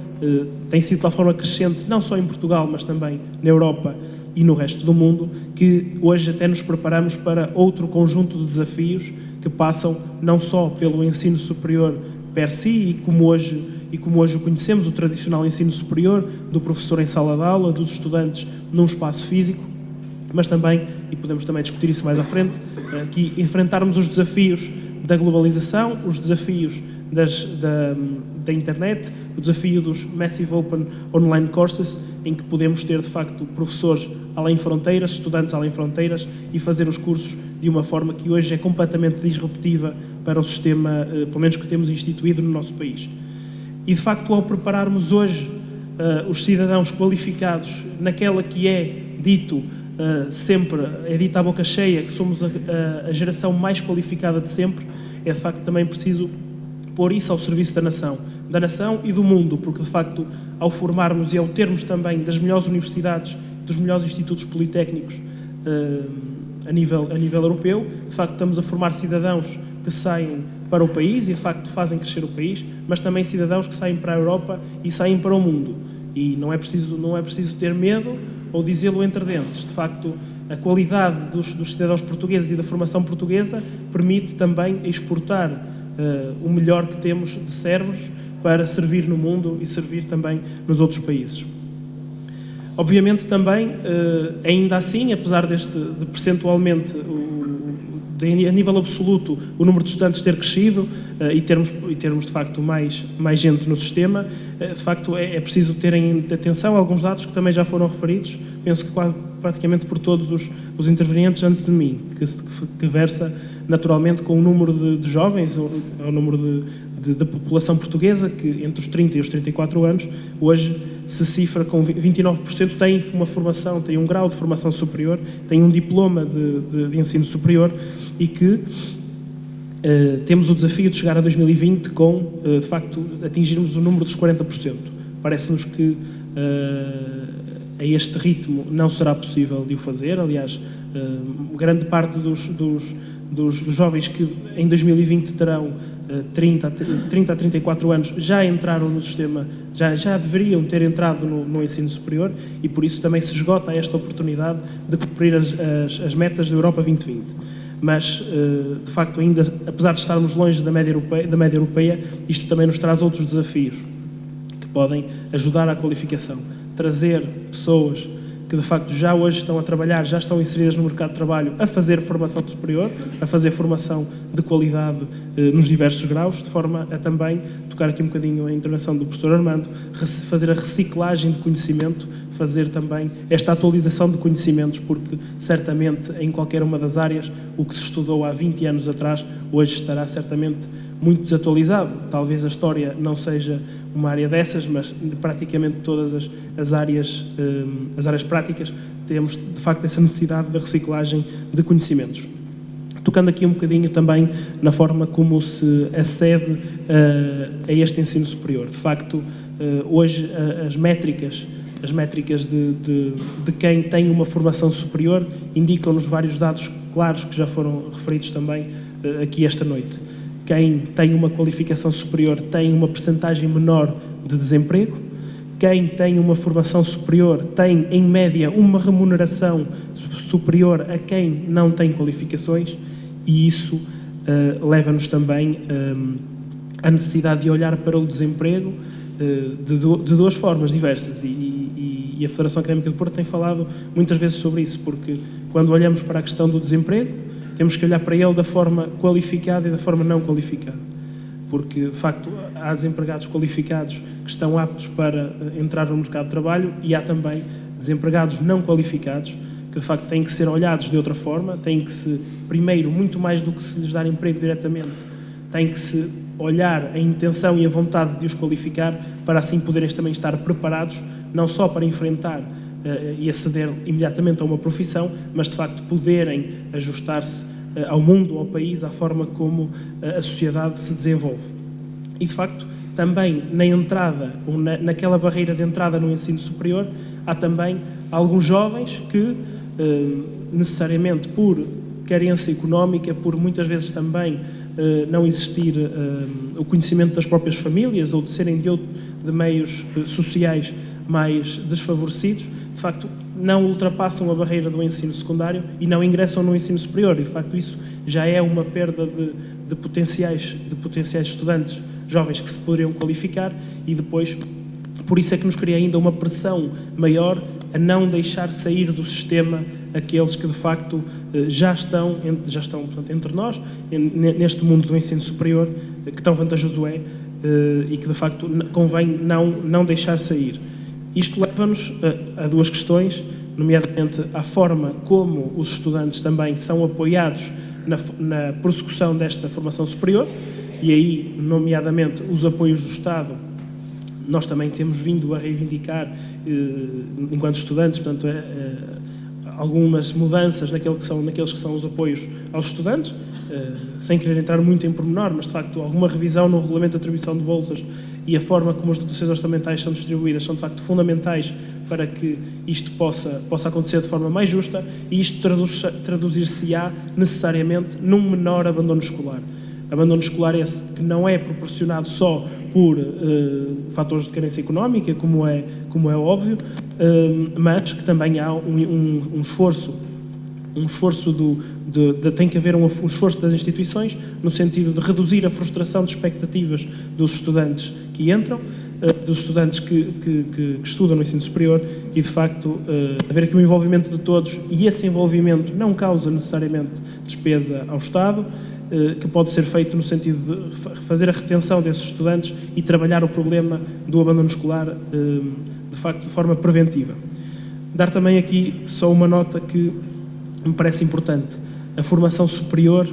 crescente, não só em Portugal, mas também na Europa e no resto do mundo, que hoje até nos preparamos para outro conjunto de desafios que passam não só pelo ensino superior per si e como hoje o conhecemos, o tradicional ensino superior, do professor em sala de aula, dos estudantes num espaço físico, mas também, e podemos também discutir isso mais à frente, aqui enfrentarmos os desafios da globalização, os desafios da internet, o desafio dos Massive Open Online Courses, em que podemos ter, de facto, professores além fronteiras, estudantes além fronteiras e fazer os cursos de uma forma que hoje é completamente disruptiva para o sistema, pelo menos que temos instituído no nosso país. E, de facto, ao prepararmos hoje os cidadãos qualificados naquela que é dito sempre, é dita à boca cheia, que somos a geração mais qualificada de sempre, é de facto também preciso pôr isso ao serviço da nação e do mundo, porque de facto ao formarmos e ao termos também das melhores universidades, dos melhores institutos politécnicos a nível europeu, de facto estamos a formar cidadãos que saem para o país e de facto fazem crescer o país, mas também cidadãos que saem para a Europa e saem para o mundo. E não é preciso ter medo ou dizê-lo entre dentes. De facto, a qualidade dos cidadãos portugueses e da formação portuguesa permite também exportar o melhor que temos de cérebros para servir no mundo e servir também nos outros países. Obviamente também, ainda assim, apesar de percentualmente, a nível absoluto, o número de estudantes ter crescido e termos de facto mais gente no sistema, de facto é preciso terem atenção a alguns dados que também já foram referidos, penso que praticamente por todos os intervenientes antes de mim, que versa naturalmente com o número de jovens, o número da população portuguesa, que entre os 30 e os 34 anos, hoje se cifra com 29% tem uma formação, tem um grau de formação superior, tem um diploma de ensino superior e que temos o desafio de chegar a 2020 com, de facto, atingirmos o número dos 40%. Parece-nos que a este ritmo não será possível de o fazer, aliás, grande parte dos jovens que em 2020 terão 30 a 34 anos já entraram no sistema, já deveriam ter entrado no ensino superior e por isso também se esgota esta oportunidade de cumprir as metas da Europa 2020. Mas, de facto, ainda, apesar de estarmos longe da média europeia, isto também nos traz outros desafios que podem ajudar à qualificação. Trazer pessoas que de facto já hoje estão a trabalhar, já estão inseridas no mercado de trabalho, a fazer formação superior, a fazer formação de qualidade nos diversos graus, de forma a também, tocar aqui um bocadinho a intervenção do professor Armando, fazer a reciclagem de conhecimento, fazer também esta atualização de conhecimentos, porque certamente em qualquer uma das áreas, o que se estudou há 20 anos atrás, hoje estará certamente muito desatualizado. Talvez a história não seja uma área dessas, mas praticamente todas as áreas práticas temos, de facto, essa necessidade da reciclagem de conhecimentos. Tocando aqui um bocadinho também na forma como se acede a este ensino superior. De facto, hoje as métricas de quem tem uma formação superior indicam-nos vários dados claros que já foram referidos também aqui esta noite. Quem tem uma qualificação superior tem uma percentagem menor de desemprego. Quem tem uma formação superior tem, em média, uma remuneração superior a quem não tem qualificações e isso leva-nos também à necessidade de olhar para o desemprego de duas formas diversas e a Federação Académica do Porto tem falado muitas vezes sobre isso, porque quando olhamos para a questão do desemprego, temos que olhar para ele da forma qualificada e da forma não qualificada, porque, de facto, há desempregados qualificados que estão aptos para entrar no mercado de trabalho e há também desempregados não qualificados que, de facto, têm que ser olhados de outra forma, têm que se, primeiro, muito mais do que se lhes dar emprego diretamente, têm que se olhar a intenção e a vontade de os qualificar para assim poderem também estar preparados, não só para enfrentar e aceder imediatamente a uma profissão, mas de facto poderem ajustar-se ao mundo, ao país, à forma como a sociedade se desenvolve. E de facto também na entrada, ou naquela barreira de entrada no ensino superior, há também alguns jovens que necessariamente por carência económica, por muitas vezes também não existir o conhecimento das próprias famílias ou de serem de meios sociais mais desfavorecidos, de facto, não ultrapassam a barreira do ensino secundário e não ingressam no ensino superior. E, de facto, isso já é uma perda de potenciais estudantes jovens que se poderiam qualificar e depois, por isso é que nos cria ainda uma pressão maior a não deixar sair do sistema aqueles que, de facto, já estão portanto, entre nós, neste mundo do ensino superior, que tão vantajoso é e que, de facto, convém não deixar sair. Isto leva-nos a duas questões, nomeadamente à forma como os estudantes também são apoiados na prossecução desta formação superior, e aí, nomeadamente, os apoios do Estado, nós também temos vindo a reivindicar, enquanto estudantes, portanto, algumas mudanças naqueles que são os apoios aos estudantes, sem querer entrar muito em pormenor, mas de facto alguma revisão no regulamento de atribuição de bolsas e a forma como as dotações orçamentais são distribuídas são de facto fundamentais para que isto possa acontecer de forma mais justa, e isto traduzir-se-á necessariamente num menor abandono escolar. Abandono escolar esse que não é proporcionado só por fatores de carência económica, como é óbvio, mas que também há um esforço tem que haver um esforço das instituições no sentido de reduzir a frustração de expectativas dos estudantes que entram, dos estudantes que estudam no ensino superior e, de facto, haver aqui um envolvimento de todos, e esse envolvimento não causa necessariamente despesa ao Estado, que pode ser feito no sentido de fazer a retenção desses estudantes e trabalhar o problema do abandono escolar, de facto, de forma preventiva. Dar também aqui só uma nota que me parece importante. A formação superior,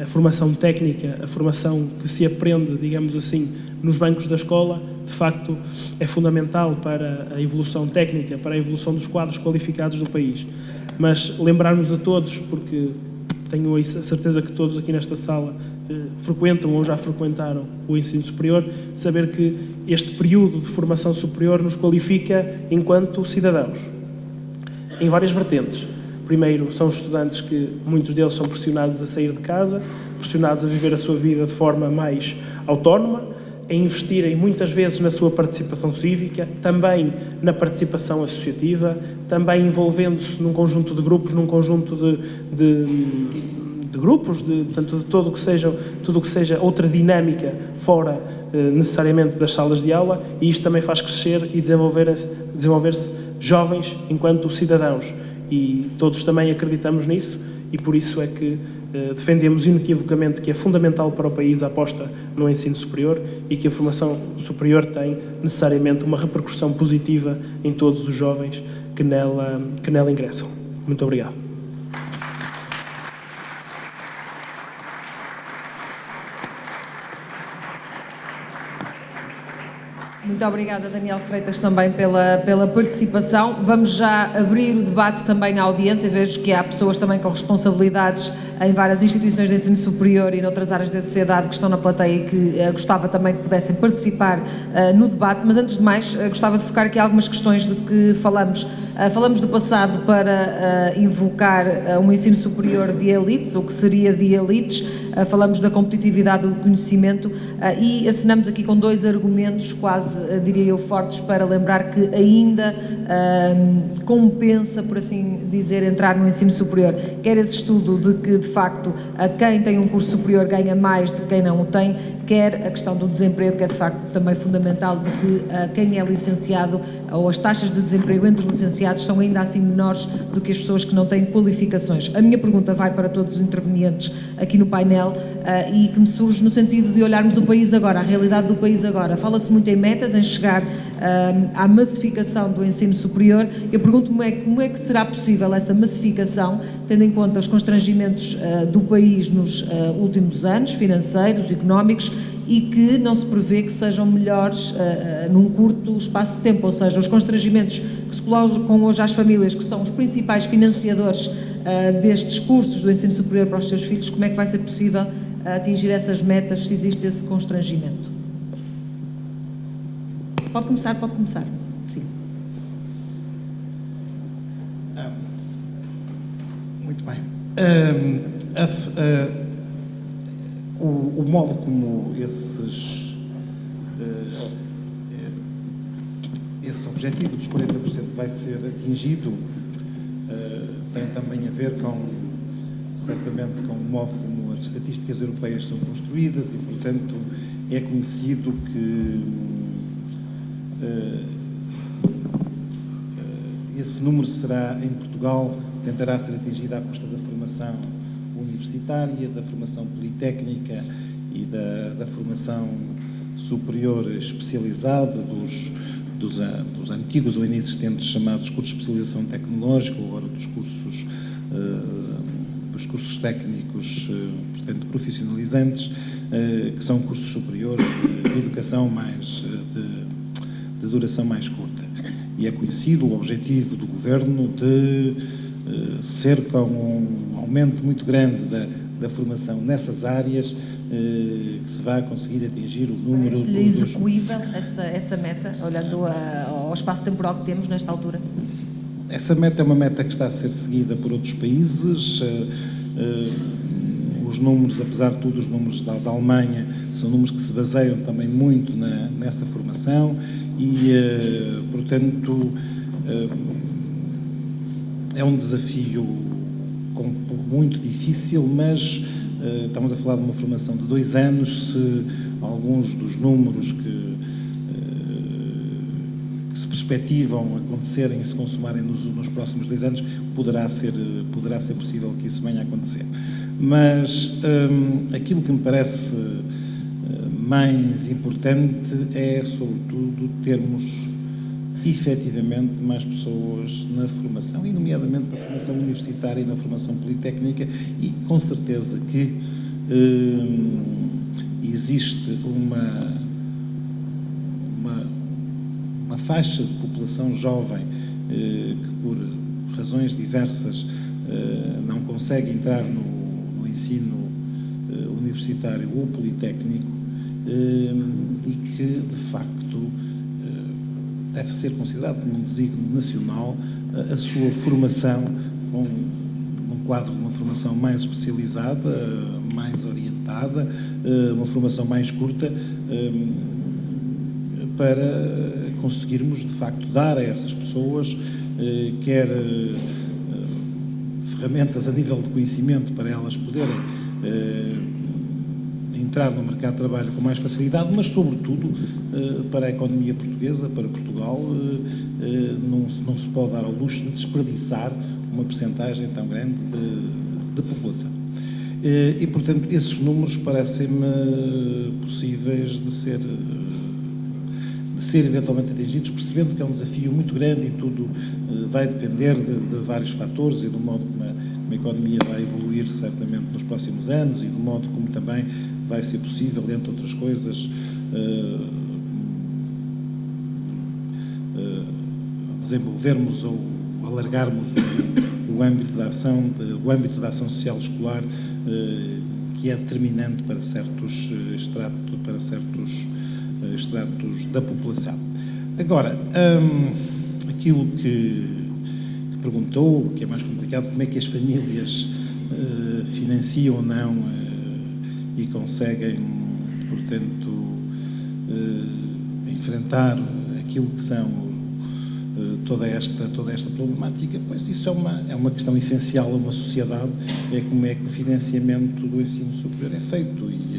a formação técnica, a formação que se aprende, digamos assim, nos bancos da escola, de facto, é fundamental para a evolução técnica, para a evolução dos quadros qualificados do país. Mas lembrarmos a todos, porque tenho a certeza que todos aqui nesta sala frequentam ou já frequentaram o ensino superior, saber que este período de formação superior nos qualifica enquanto cidadãos, em várias vertentes. Primeiro, são estudantes que muitos deles são pressionados a sair de casa, pressionados a viver a sua vida de forma mais autónoma, a investirem muitas vezes na sua participação cívica, também na participação associativa, também envolvendo-se num conjunto de grupos, num conjunto de grupos, portanto, de tudo o que seja outra dinâmica fora necessariamente das salas de aula, e isto também faz crescer e desenvolver-se jovens enquanto cidadãos. E todos também acreditamos nisso, e por isso é que defendemos inequivocamente que é fundamental para o país a aposta no ensino superior e que a formação superior tem necessariamente uma repercussão positiva em todos os jovens que nela ingressam. Muito obrigado. Muito obrigada, Daniel Freitas, também pela participação. Vamos já abrir o debate também à audiência. Vejo que há pessoas também com responsabilidades em várias instituições de ensino superior e noutras áreas da sociedade que estão na plateia e que gostava também que pudessem participar no debate. Mas, antes de mais, gostava de focar aqui algumas questões de que falamos. Falamos do passado para invocar um ensino superior de elites, ou que seria de elites. Falamos da competitividade do conhecimento e assinamos aqui com dois argumentos quase, diria eu, fortes para lembrar que ainda compensa, por assim dizer, entrar no ensino superior. Quer esse estudo de que, de facto, quem tem um curso superior ganha mais de quem não o tem, quer a questão do desemprego, que é de facto também fundamental, de que quem é licenciado, ou as taxas de desemprego entre licenciados são ainda assim menores do que as pessoas que não têm qualificações. A minha pergunta vai para todos os intervenientes aqui no painel e que me surge no sentido de olharmos o país agora, a realidade do país agora. Fala-se muito em metas, em chegar à massificação do ensino superior. Eu pergunto-me como é que será possível essa massificação, tendo em conta os constrangimentos do país nos últimos anos, financeiros, económicos, e que não se prevê que sejam melhores num curto espaço de tempo, ou seja, os constrangimentos que se colocam hoje às famílias, que são os principais financiadores destes cursos do ensino superior para os seus filhos, como é que vai ser possível atingir essas metas se existe esse constrangimento? Pode começar. Sim. Muito bem. o modo como esse objetivo dos 40% vai ser atingido tem também a ver certamente com o modo como as estatísticas europeias são construídas e, portanto, é conhecido que esse número será, em Portugal, tentará ser atingido à custa da formação universitária, da formação politécnica e da formação superior especializada, dos antigos ou inexistentes chamados cursos de especialização tecnológica, ou agora dos cursos técnicos, portanto, profissionalizantes, que são cursos superiores de educação de duração mais curta. E é conhecido o objetivo do Governo de cerca de um aumento muito grande da formação nessas áreas, que se vai conseguir atingir o número... Parece-lhe execuível essa meta, olhando ao espaço temporal que temos nesta altura? Essa meta é uma meta que está a ser seguida por outros países. Os números, apesar de tudo, os números da Alemanha são números que se baseiam também muito nessa formação e, portanto, é um desafio muito difícil, mas estamos a falar de uma formação de 2 anos. Se alguns dos números que se perspectivam acontecerem e se consumarem nos próximos 2 anos, poderá ser possível que isso venha a acontecer. Mas aquilo que me parece mais importante é, sobretudo, termos efetivamente mais pessoas na formação, e nomeadamente na formação universitária e na formação politécnica, e com certeza que existe uma faixa de população jovem que, por razões diversas, não consegue entrar no ensino universitário ou politécnico, e que, de facto, deve ser considerado como um desígnio nacional a sua formação num quadro de uma formação mais especializada, mais orientada, uma formação mais curta, para conseguirmos, de facto, dar a essas pessoas quer ferramentas a nível de conhecimento para elas poderem entrar no mercado de trabalho com mais facilidade, mas, sobretudo, para a economia portuguesa, para Portugal, não se pode dar ao luxo de desperdiçar uma percentagem tão grande de população. E, portanto, esses números parecem-me possíveis de ser eventualmente atingidos, percebendo que é um desafio muito grande e tudo vai depender de vários fatores e do modo como a economia vai evoluir certamente nos próximos anos e do modo como também vai ser possível, entre outras coisas, desenvolvermos ou alargarmos o âmbito da ação social escolar, que é determinante para certos estratos da população. Agora, aquilo que perguntou, que é mais complicado, como é que as famílias financiam ou não e conseguem, portanto, enfrentar aquilo que são toda esta problemática, pois isso é uma questão essencial a uma sociedade, é como é que o financiamento do ensino superior é feito, e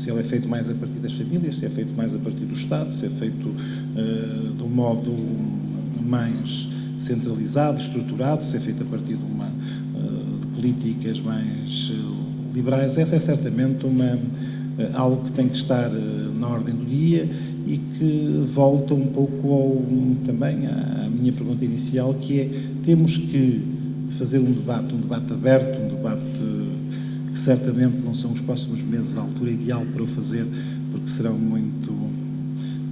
se ele é feito mais a partir das famílias, se é feito mais a partir do Estado, se é feito de um modo mais centralizado, estruturado, se é feito a partir de políticas mais liberais. Essa é certamente algo que tem que estar na ordem do dia e que volta um pouco também à minha pergunta inicial, que é: temos que fazer um debate aberto, um debate que certamente não são os próximos meses a altura ideal para o fazer, porque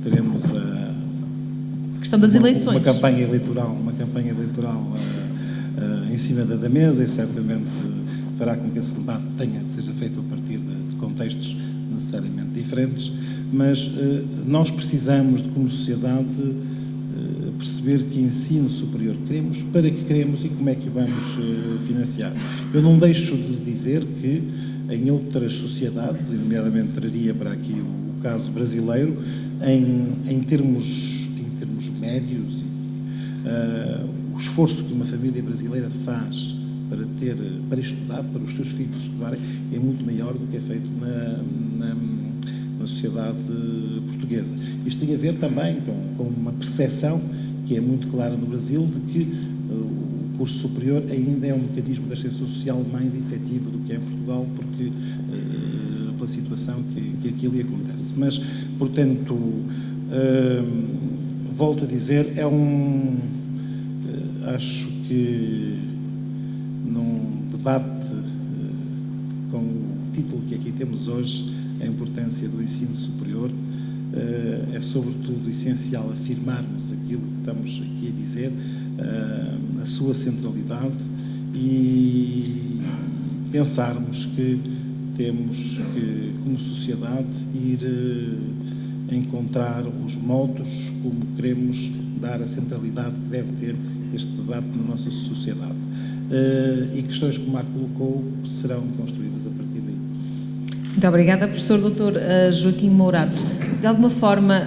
teremos a questão das eleições. Uma campanha eleitoral em cima da mesa, e certamente fará com que esse debate seja feito a partir de contextos necessariamente diferentes, mas nós precisamos, como sociedade, perceber que ensino superior queremos, para que queremos e como é que o vamos financiar. Eu não deixo de dizer que em outras sociedades, e nomeadamente traria para aqui o caso brasileiro, em termos médios, o esforço que uma família brasileira faz para estudar, para os seus filhos estudarem, é muito maior do que é feito na sociedade portuguesa. Isto tem a ver também com uma percepção que é muito clara no Brasil de que o curso superior ainda é um mecanismo de ascensão social mais efetivo do que é em Portugal, porque pela situação que aqui ali acontece. Mas, portanto, volto a dizer, acho que num debate com o título que aqui temos hoje, a importância do ensino superior, é sobretudo essencial afirmarmos aquilo que estamos aqui a dizer, a sua centralidade, e pensarmos que temos que, como sociedade, ir encontrar os modos como queremos dar a centralidade que deve ter este debate na nossa sociedade. E questões como a colocou serão construídas a partir daí. Muito obrigada, professor Dr. Joaquim Mourato. De alguma forma,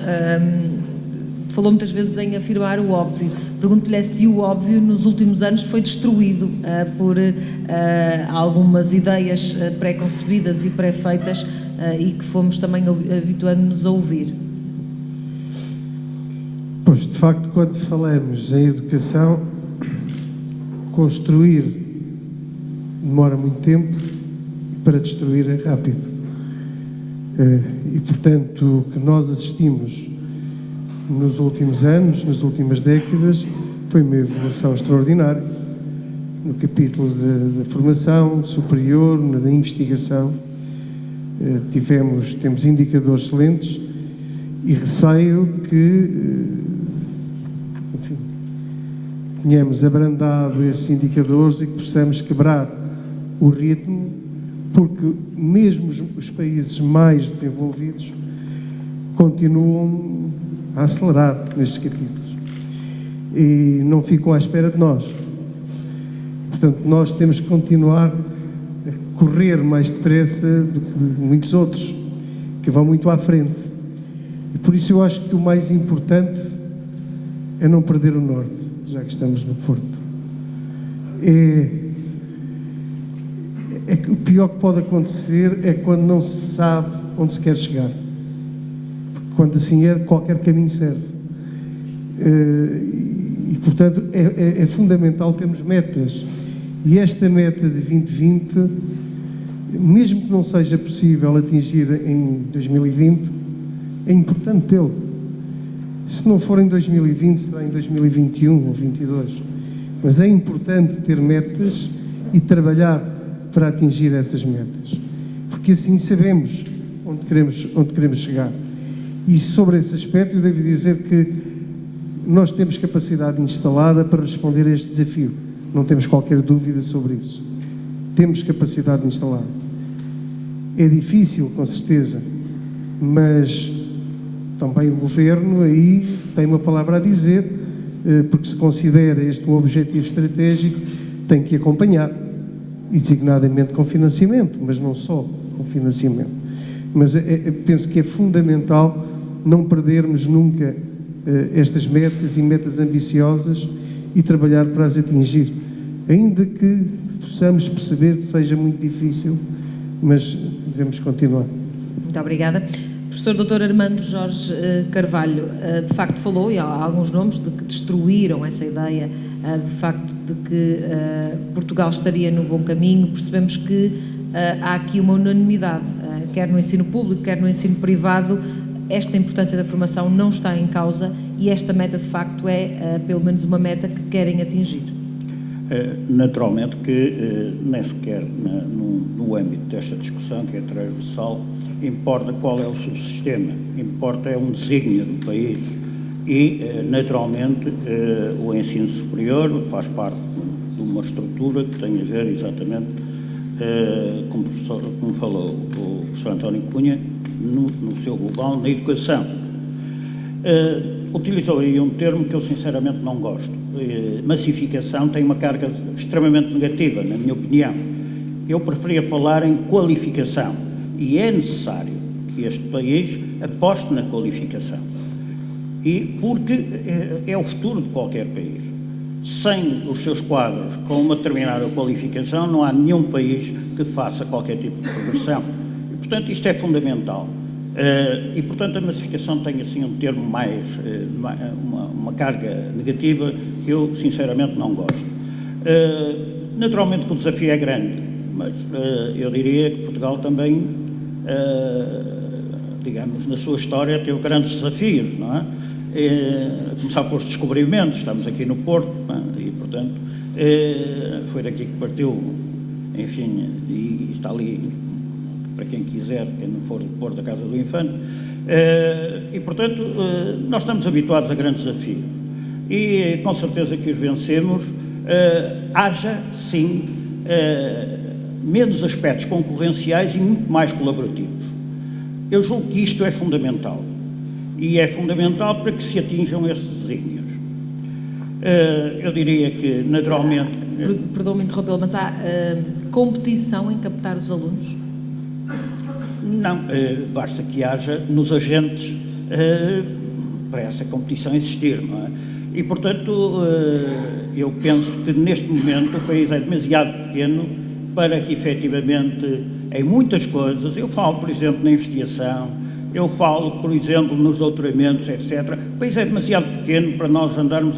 falou muitas vezes em afirmar o óbvio. Pergunto-lhe se o óbvio nos últimos anos foi destruído por algumas ideias pré-concebidas e pré-feitas e que fomos também habituando-nos a ouvir. Pois, de facto, quando falamos em educação, construir demora muito tempo e para destruir é rápido. E, portanto, o que nós assistimos nos últimos anos, nas últimas décadas, foi uma evolução extraordinária no capítulo da formação superior, da investigação. Temos indicadores excelentes e receio que, enfim, tenhamos abrandado esses indicadores e que possamos quebrar o ritmo, porque mesmo os países mais desenvolvidos continuam a acelerar nestes capítulos e não ficam à espera de nós. Portanto, nós temos que continuar a correr mais depressa do que muitos outros, que vão muito à frente. E por isso eu acho que o mais importante é não perder o norte, já que estamos no Porto. É que o pior que pode acontecer é quando não se sabe onde se quer chegar. Porque quando assim é, qualquer caminho serve. E portanto, é fundamental termos metas. E esta meta de 2020, mesmo que não seja possível atingir em 2020, é importante tê-lo. Se não for em 2020, será em 2021 ou 2022. Mas é importante ter metas e trabalhar para atingir essas metas, porque assim sabemos onde queremos chegar. E sobre esse aspecto eu devo dizer que nós temos capacidade instalada para responder a este desafio, não temos qualquer dúvida sobre isso. Temos capacidade instalada. É difícil, com certeza, mas também o Governo aí tem uma palavra a dizer, porque se considera este um objetivo estratégico, tem que acompanhar, e designadamente com financiamento, mas não só com financiamento. Mas penso que é fundamental não perdermos nunca estas metas e metas ambiciosas e trabalhar para as atingir, ainda que possamos perceber que seja muito difícil, mas devemos continuar. Muito obrigada. Professor Dr. Armando Jorge Carvalho, de facto falou, e há alguns nomes, de que destruíram essa ideia, de facto, de que Portugal estaria no bom caminho. Percebemos que há aqui uma unanimidade, quer no ensino público, quer no ensino privado, esta importância da formação não está em causa e esta meta, de facto, é pelo menos uma meta que querem atingir. Naturalmente que nem sequer no âmbito desta discussão, que é transversal, importa qual é o subsistema, importa é um desígnio do país e, naturalmente, o ensino superior faz parte de uma estrutura que tem a ver exatamente, como falou o professor António Cunha, no seu global, na educação. Utilizou aí um termo que eu sinceramente não gosto. Massificação tem uma carga extremamente negativa, na minha opinião. Eu preferia falar em qualificação, e é necessário que este país aposte na qualificação, e porque é o futuro de qualquer país. Sem os seus quadros com uma determinada qualificação, não há nenhum país que faça qualquer tipo de progressão. E, portanto, isto é fundamental. E, portanto, a massificação tem, assim, um termo mais, uma carga negativa que eu, sinceramente, não gosto. Naturalmente que o desafio é grande, mas eu diria que Portugal também, digamos, na sua história teve grandes desafios, não é? A começar pelos descobrimentos, estamos aqui no Porto, não é? E, portanto, foi daqui que partiu, enfim, e está ali, para quem quiser, quem não for do Porto, da Casa do Infante, e, portanto, nós estamos habituados a grandes desafios, e com certeza que os vencemos, haja, sim, menos aspectos concorrenciais e muito mais colaborativos. Eu julgo que isto é fundamental, e é fundamental para que se atinjam estes desígnios. Eu diria que, naturalmente... Perdão-me interrompê-lo, mas há competição em captar os alunos? Não, basta que haja nos agentes para essa competição existir, não é? E, portanto, eu penso que neste momento o país é demasiado pequeno para que, efetivamente, em muitas coisas, eu falo, por exemplo, na investigação, eu falo, por exemplo, nos doutoramentos, etc. O país é demasiado pequeno para nós andarmos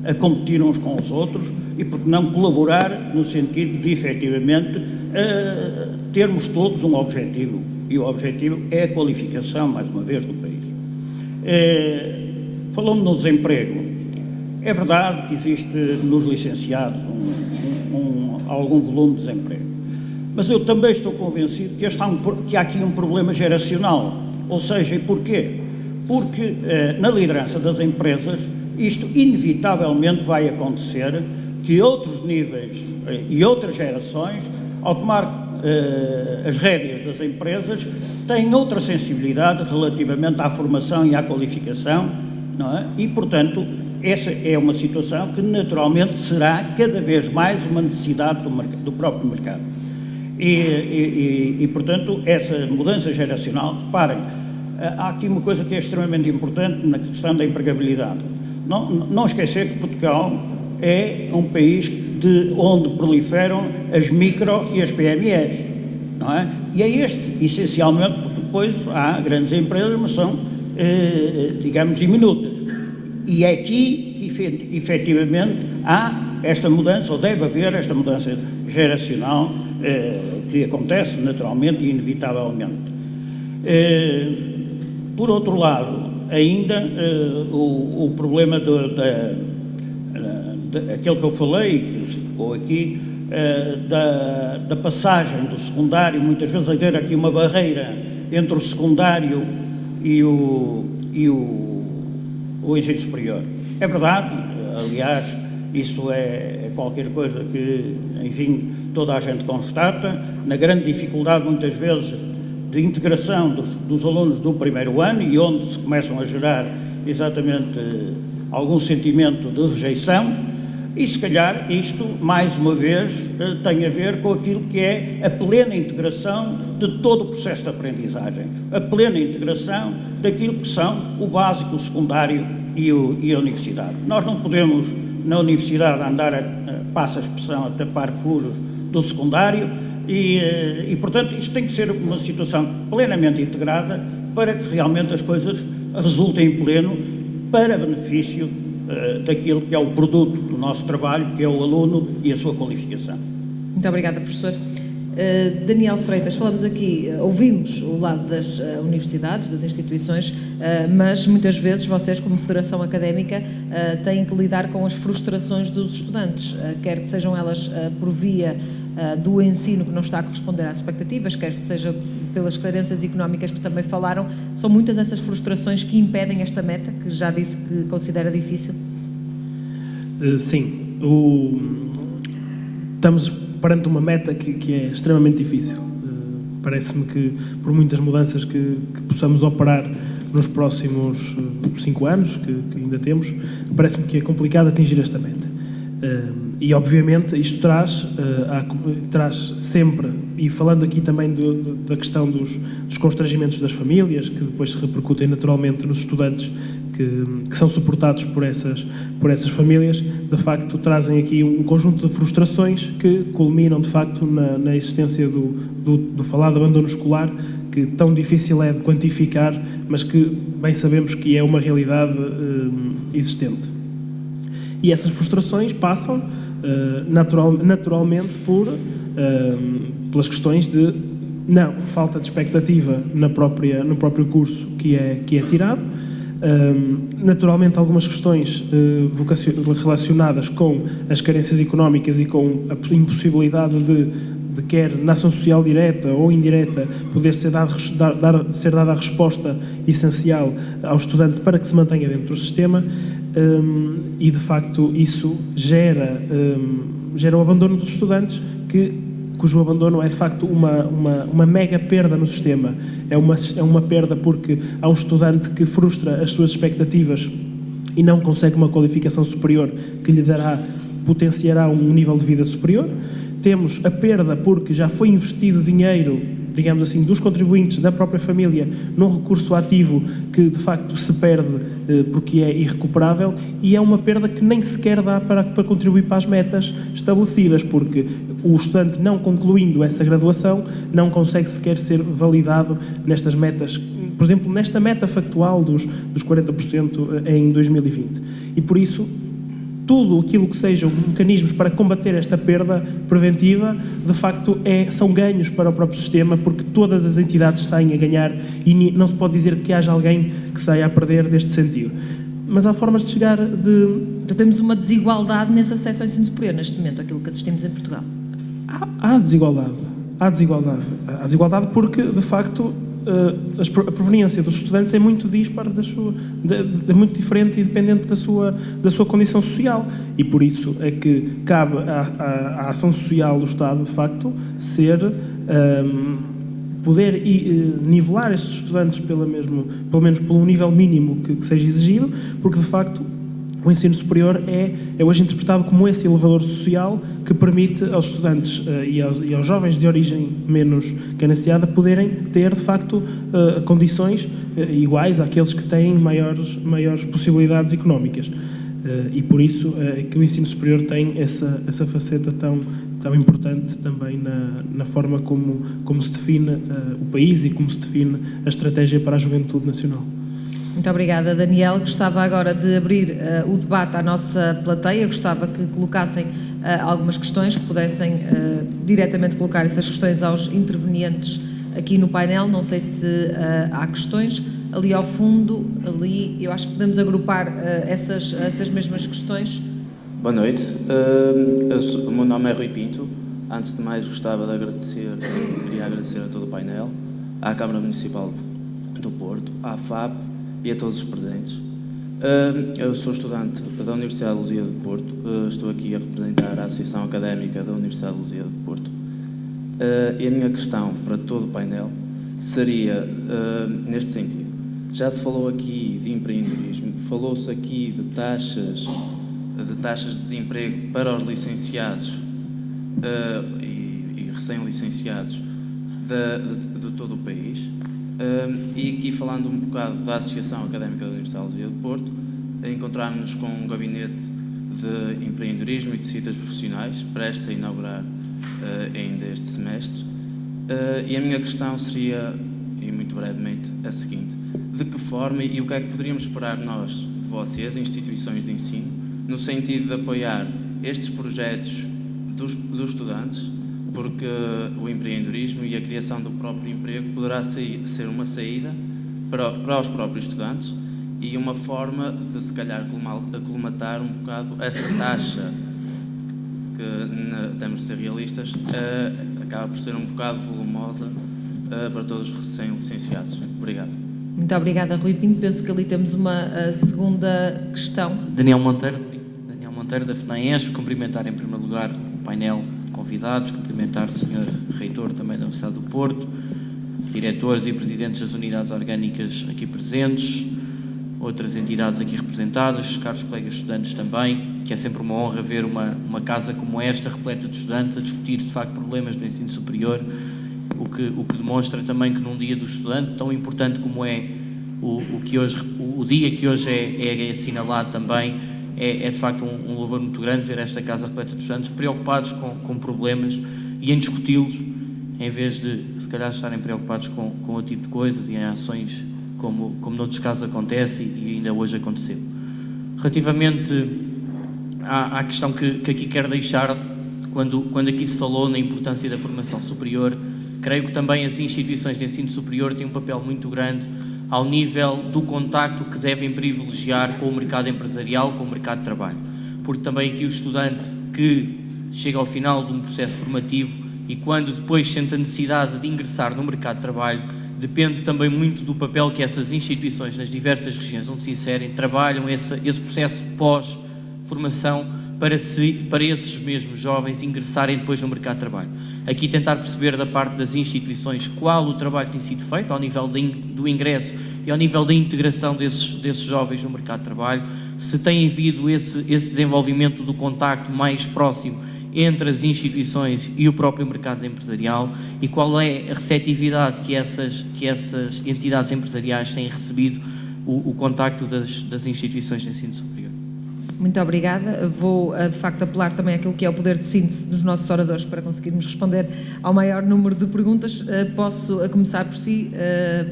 a competir uns com os outros e, porque não, colaborar no sentido de, efetivamente, termos todos um objetivo. E o objetivo é a qualificação, mais uma vez, do país. Falou-me no desemprego. É verdade que existe nos licenciados algum volume de desemprego, mas eu também estou convencido que há aqui um problema geracional, ou seja, e porquê? Porque na liderança das empresas isto inevitavelmente vai acontecer, que outros níveis e outras gerações, ao tomar as rédeas das empresas, têm outra sensibilidade relativamente à formação e à qualificação, não é? E, portanto, essa é uma situação que naturalmente será cada vez mais uma necessidade do próprio mercado. E, portanto, essa mudança geracional, reparem, há aqui uma coisa que é extremamente importante na questão da empregabilidade. Não esquecer que Portugal é um país onde proliferam as micro e as PMEs, não é? E é essencialmente, porque depois há grandes empresas, mas são, digamos, diminutas. E é aqui que, efetivamente, há esta mudança, ou deve haver esta mudança geracional, que acontece naturalmente e inevitavelmente. Por outro lado, ainda o problema aquele que eu falei, que ficou aqui, da passagem do secundário, muitas vezes haver aqui uma barreira entre o secundário e o ensino superior. É verdade, aliás, isso é qualquer coisa que, enfim, toda a gente constata, na grande dificuldade, muitas vezes, de integração dos alunos do primeiro ano e onde se começam a gerar exatamente algum sentimento de rejeição, e se calhar isto, mais uma vez, tem a ver com aquilo que é a plena integração de todo o processo de aprendizagem, a plena integração daquilo que são o básico, o secundário e a universidade. Nós não podemos, na universidade, andar, passa a expressão, a tapar furos do secundário e, portanto, isto tem que ser uma situação plenamente integrada para que realmente as coisas resultem em pleno para benefício daquilo que é o produto do nosso trabalho, que é o aluno e a sua qualificação. Muito obrigada, professor. Daniel Freitas, falamos aqui, ouvimos o lado das universidades, das instituições, mas muitas vezes vocês, como Federação Académica, têm que lidar com as frustrações dos estudantes, quer que sejam elas por via do ensino que não está a corresponder às expectativas, quer que seja pelas carências económicas que também falaram. São muitas essas frustrações que impedem esta meta, que já disse que considera difícil? Sim. Estamos perante uma meta que é extremamente difícil. Parece-me que, por muitas mudanças que possamos operar nos próximos 5 anos, que ainda temos, parece-me que é complicado atingir esta meta. E, obviamente, isto traz sempre, e falando aqui também da questão dos constrangimentos das famílias, que depois se repercutem naturalmente nos estudantes que são suportados por essas famílias, de facto trazem aqui um conjunto de frustrações que culminam, de facto, na existência do falado abandono escolar, que tão difícil é de quantificar, mas que bem sabemos que é uma realidade existente. E essas frustrações passam naturalmente pelas questões de falta de expectativa no próprio curso que é tirado, naturalmente algumas questões relacionadas com as carências económicas e com a impossibilidade de quer na ação social direta ou indireta poder ser dada a resposta essencial ao estudante para que se mantenha dentro do sistema, e de facto isso gera o abandono dos estudantes, cujo abandono é de facto uma mega perda no sistema. É uma perda porque há um estudante que frustra as suas expectativas e não consegue uma qualificação superior que lhe potenciará um nível de vida superior. Temos a perda porque já foi investido dinheiro, digamos assim, dos contribuintes, da própria família, num recurso ativo que de facto se perde porque é irrecuperável, e é uma perda que nem sequer dá para contribuir para as metas estabelecidas, porque o estudante, não concluindo essa graduação, não consegue sequer ser validado nestas metas, por exemplo, nesta meta factual dos 40% em 2020. E por isso, tudo aquilo que sejam mecanismos para combater esta perda preventiva, de facto, são ganhos para o próprio sistema, porque todas as entidades saem a ganhar e não se pode dizer que haja alguém que saia a perder deste sentido. Mas há formas de chegar Então temos uma desigualdade nesse acesso ao ensino superior, neste momento, aquilo que assistimos em Portugal. Há desigualdade. Há desigualdade porque, de facto, a proveniência dos estudantes é muito dispar, é muito diferente e dependente da sua condição social, e por isso é que cabe à ação social do Estado, de facto, poder nivelar estes estudantes pelo menos pelo nível mínimo que seja exigido, porque de facto o ensino superior é hoje interpretado como esse elevador social que permite aos estudantes e aos jovens de origem menos carenciada poderem ter, de facto, condições iguais àqueles que têm maiores possibilidades económicas. E por isso é que o ensino superior tem essa faceta tão importante também na forma como se define o país e como se define a estratégia para a juventude nacional. Muito obrigada, Daniel. Gostava agora de abrir o debate à nossa plateia. Gostava que colocassem algumas questões, que pudessem diretamente colocar essas questões aos intervenientes aqui no painel. Não sei se há questões. Ali ao fundo, eu acho que podemos agrupar essas mesmas questões. Boa noite. O meu nome é Rui Pinto. Antes de mais, queria agradecer a todo o painel, à Câmara Municipal do Porto, à FAP e a todos os presentes. Eu sou estudante da Universidade de Lusíada de Porto, estou aqui a representar a Associação Académica da Universidade de Lusíada de Porto. E a minha questão para todo o painel seria neste sentido. Já se falou aqui de empreendedorismo, falou-se aqui de taxas de desemprego para os licenciados e recém-licenciados de todo o país. E aqui, falando um bocado da Associação Académica da Universidade de Lusíada de Porto, encontramos-nos com um gabinete de empreendedorismo e de citas profissionais, prestes a inaugurar ainda este semestre. E a minha questão seria, e muito brevemente, a seguinte: de que forma e o que é que poderíamos esperar nós, de vocês, instituições de ensino, no sentido de apoiar estes projetos dos estudantes, porque o empreendedorismo e a criação do próprio emprego poderá ser uma saída para os próprios estudantes e uma forma de, se calhar, aclimatar um bocado essa taxa que, temos de ser realistas, acaba por ser um bocado volumosa para todos os recém-licenciados. Obrigado. Muito obrigada, Rui Pinto. Penso que ali temos uma segunda questão. Daniel Monteiro da FNAESP, cumprimentar em primeiro lugar o painel de convidados, cumprimentar o Sr. Reitor também da Universidade do Porto, diretores e presidentes das unidades orgânicas aqui presentes, outras entidades aqui representadas, caros colegas estudantes também, que é sempre uma honra ver uma casa como esta, repleta de estudantes, a discutir de facto problemas do ensino superior, o que demonstra também que num dia do estudante, tão importante como é o dia que hoje é assinalado também, é de facto um louvor muito grande ver esta casa repleta de estudantes preocupados com problemas e em discuti-los, em vez de, se calhar, estarem preocupados com outro tipo de coisas e em ações como noutros casos acontece e ainda hoje aconteceu. Relativamente à questão que aqui quero deixar, quando aqui se falou na importância da formação superior, creio que também as instituições de ensino superior têm um papel muito grande ao nível do contacto que devem privilegiar com o mercado empresarial, com o mercado de trabalho. Porque também aqui o estudante que chega ao final de um processo formativo e quando depois sente a necessidade de ingressar no mercado de trabalho, depende também muito do papel que essas instituições nas diversas regiões onde se inserem trabalham esse processo pós-formação para esses mesmos jovens ingressarem depois no mercado de trabalho. Aqui tentar perceber da parte das instituições qual o trabalho que tem sido feito ao nível do ingresso e ao nível da integração desses jovens no mercado de trabalho, se tem havido esse desenvolvimento do contacto mais próximo entre as instituições e o próprio mercado empresarial e qual é a receptividade que essas entidades empresariais têm recebido o contacto das instituições de ensino superior. Muito obrigada. Vou, de facto, apelar também àquilo que é o poder de síntese dos nossos oradores para conseguirmos responder ao maior número de perguntas. Posso começar por si,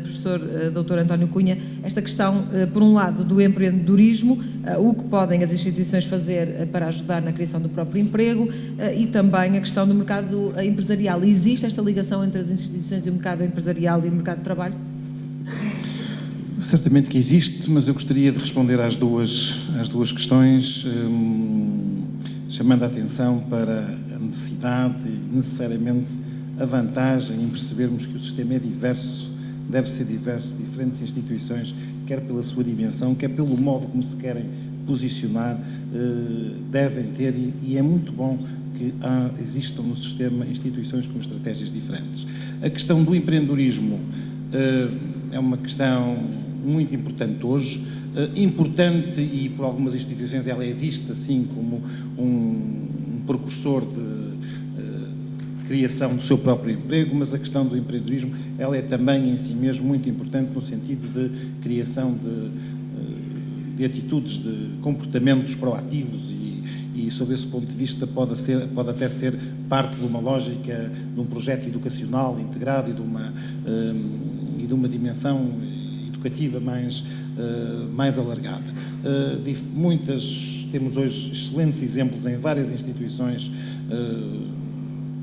professor Dr. António Cunha, esta questão, por um lado, do empreendedorismo, o que podem as instituições fazer para ajudar na criação do próprio emprego e também a questão do mercado empresarial. Existe esta ligação entre as instituições e o mercado empresarial e o mercado de trabalho? Certamente que existe, mas eu gostaria de responder às duas questões, chamando a atenção para a necessidade e, necessariamente, a vantagem em percebermos que o sistema é diverso, deve ser diverso, diferentes instituições, quer pela sua dimensão, quer pelo modo como se querem posicionar, devem ter, e é muito bom que existam no sistema instituições com estratégias diferentes. A questão do empreendedorismo é uma questão muito importante hoje, importante e por algumas instituições ela é vista assim como um precursor de criação do seu próprio emprego, mas a questão do empreendedorismo ela é também em si mesmo muito importante no sentido de criação de atitudes, de comportamentos proativos e sob esse ponto de vista pode até ser parte de uma lógica, de um projeto educacional integrado e de uma dimensão educativa mais alargada. Temos hoje excelentes exemplos em várias instituições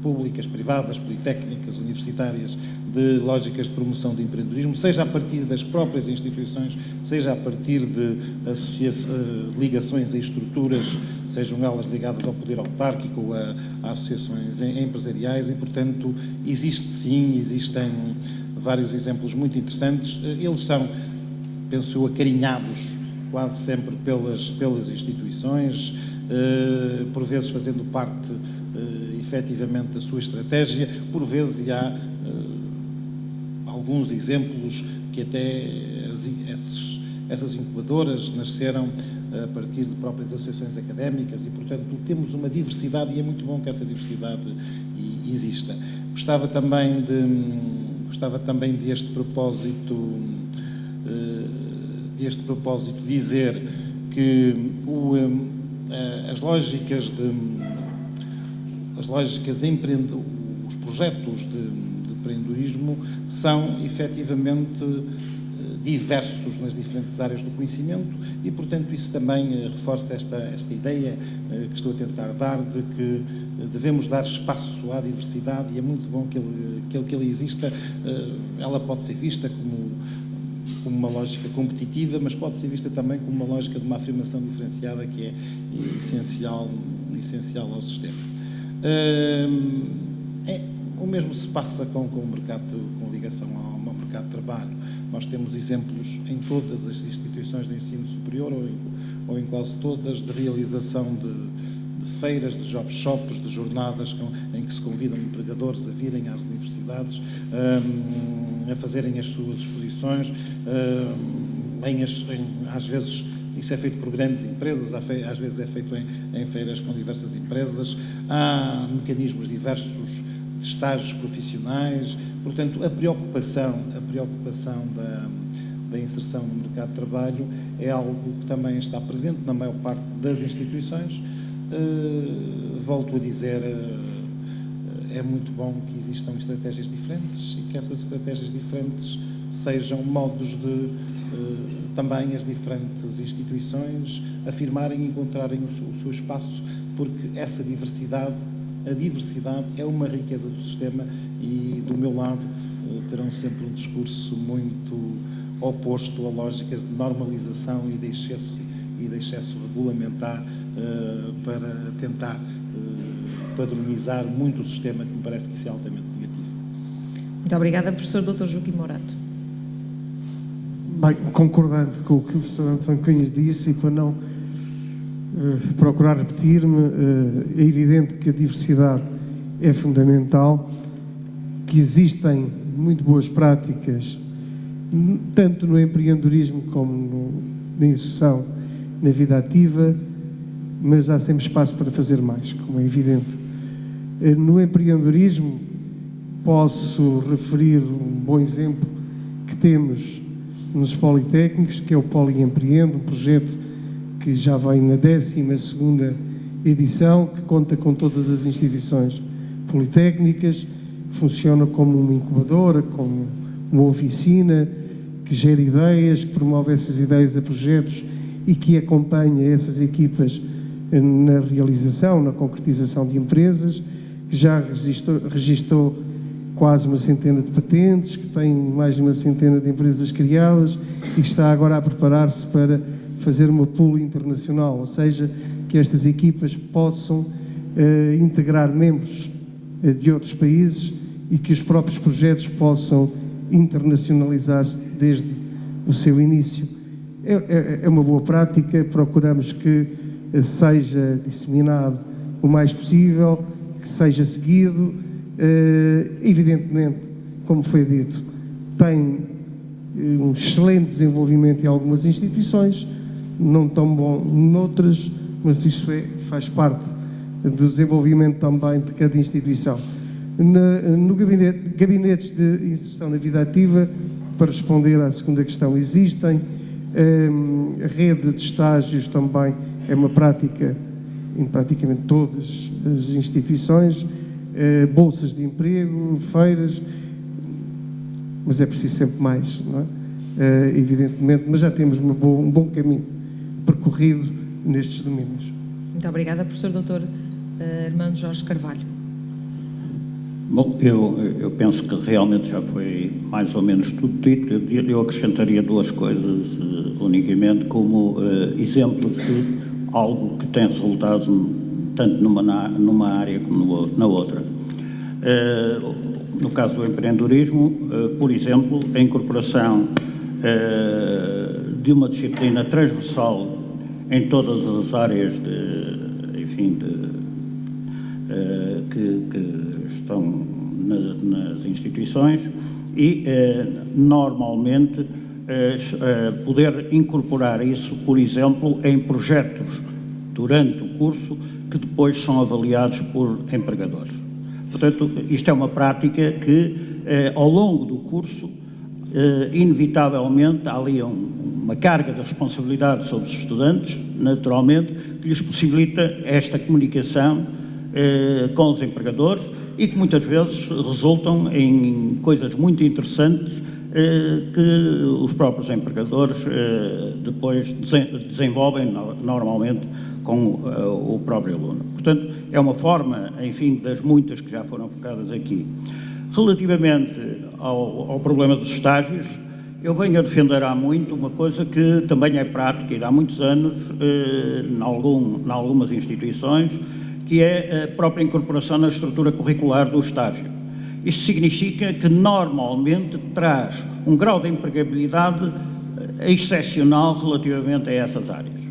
públicas, privadas, politécnicas, universitárias, de lógicas de promoção de empreendedorismo, seja a partir das próprias instituições, seja a partir de ligações a estruturas, sejam elas ligadas ao poder autárquico ou a associações empresariais e, portanto, existem vários exemplos muito interessantes. Eles são, penso eu, acarinhados quase sempre pelas instituições, por vezes fazendo parte efetivamente da sua estratégia, por vezes há alguns exemplos que até essas incubadoras nasceram a partir de próprias associações académicas e, portanto, temos uma diversidade e é muito bom que essa diversidade exista. Gostava também deste propósito dizer que os projetos de empreendedorismo são efetivamente diversos nas diferentes áreas do conhecimento e, portanto, isso também reforça esta ideia que estou a tentar dar de que devemos dar espaço à diversidade e é muito bom que ele exista. Ela pode ser vista como uma lógica competitiva, mas pode ser vista também como uma lógica de uma afirmação diferenciada que é essencial ao sistema. O mesmo se passa com o mercado, com ligação ao mercado de trabalho. Nós temos exemplos em todas as instituições de ensino superior ou em quase todas de realização de feiras, de job shops, de jornadas em que se convidam empregadores a virem às universidades, a fazerem as suas exposições. às vezes isso é feito por grandes empresas, às vezes é feito em feiras com diversas empresas, há mecanismos diversos de estágios profissionais, portanto a preocupação da inserção no mercado de trabalho é algo que também está presente na maior parte das instituições. Volto a dizer, é muito bom que existam estratégias diferentes e que essas estratégias diferentes sejam modos de também as diferentes instituições afirmarem e encontrarem o seu espaço, porque essa diversidade, a diversidade é uma riqueza do sistema e, do meu lado, terão sempre um discurso muito oposto a lógicas de normalização e de excesso regulamentar para tentar padronizar muito o sistema, que me parece que isso é altamente negativo. Muito obrigada, professor Dr. Joaquim Morato. Bem, concordando com o que o professor António Cunhas disse e para não procurar repetir-me, é evidente que a diversidade é fundamental, que existem muito boas práticas, tanto no empreendedorismo como na inserção na vida ativa, mas há sempre espaço para fazer mais, como é evidente. No empreendedorismo, posso referir um bom exemplo que temos nos Politécnicos, que é o Poliempreende, um projeto que já vem na 12ª edição, que conta com todas as instituições politécnicas, que funciona como uma incubadora, como uma oficina, que gera ideias, que promove essas ideias a projetos e que acompanha essas equipas na realização, na concretização de empresas, que já registou quase uma centena de patentes, que tem mais de uma centena de empresas criadas e que está agora a preparar-se para fazer uma pool internacional, ou seja, que estas equipas possam integrar membros de outros países e que os próprios projetos possam internacionalizar-se desde o seu início. É uma boa prática, procuramos que seja disseminado o mais possível, que seja seguido. Evidentemente, como foi dito, tem um excelente desenvolvimento em algumas instituições, não tão bom noutras, mas isso faz parte do desenvolvimento também de cada instituição. No gabinetes de inserção na vida ativa, para responder à segunda questão, existem. A rede de estágios também é uma prática em praticamente todas as instituições, bolsas de emprego, feiras, mas é preciso sempre mais, não é? Evidentemente, mas já temos um bom caminho percorrido nestes domínios. Muito obrigada, professor Dr. Armando Jorge Carvalho. Bom, eu penso que realmente já foi mais ou menos tudo dito. Eu acrescentaria duas coisas unicamente como exemplos de algo que tem resultado tanto numa área como na outra. No caso do empreendedorismo, por exemplo, a incorporação de uma disciplina transversal em todas as áreas que estão nas instituições e, normalmente, poder incorporar isso, por exemplo, em projetos durante o curso que depois são avaliados por empregadores. Portanto, isto é uma prática que, ao longo do curso, inevitavelmente, há ali uma carga de responsabilidade sobre os estudantes, naturalmente, que lhes possibilita esta comunicação com os empregadores e que muitas vezes resultam em coisas muito interessantes que os próprios empregadores depois desenvolvem normalmente com o próprio aluno. Portanto, é uma forma, enfim, das muitas que já foram focadas aqui. Relativamente ao problema dos estágios, eu venho a defender há muito uma coisa que também é prática e há muitos anos em algumas instituições, que é a própria incorporação na estrutura curricular do estágio. Isto significa que normalmente traz um grau de empregabilidade excepcional relativamente a essas áreas.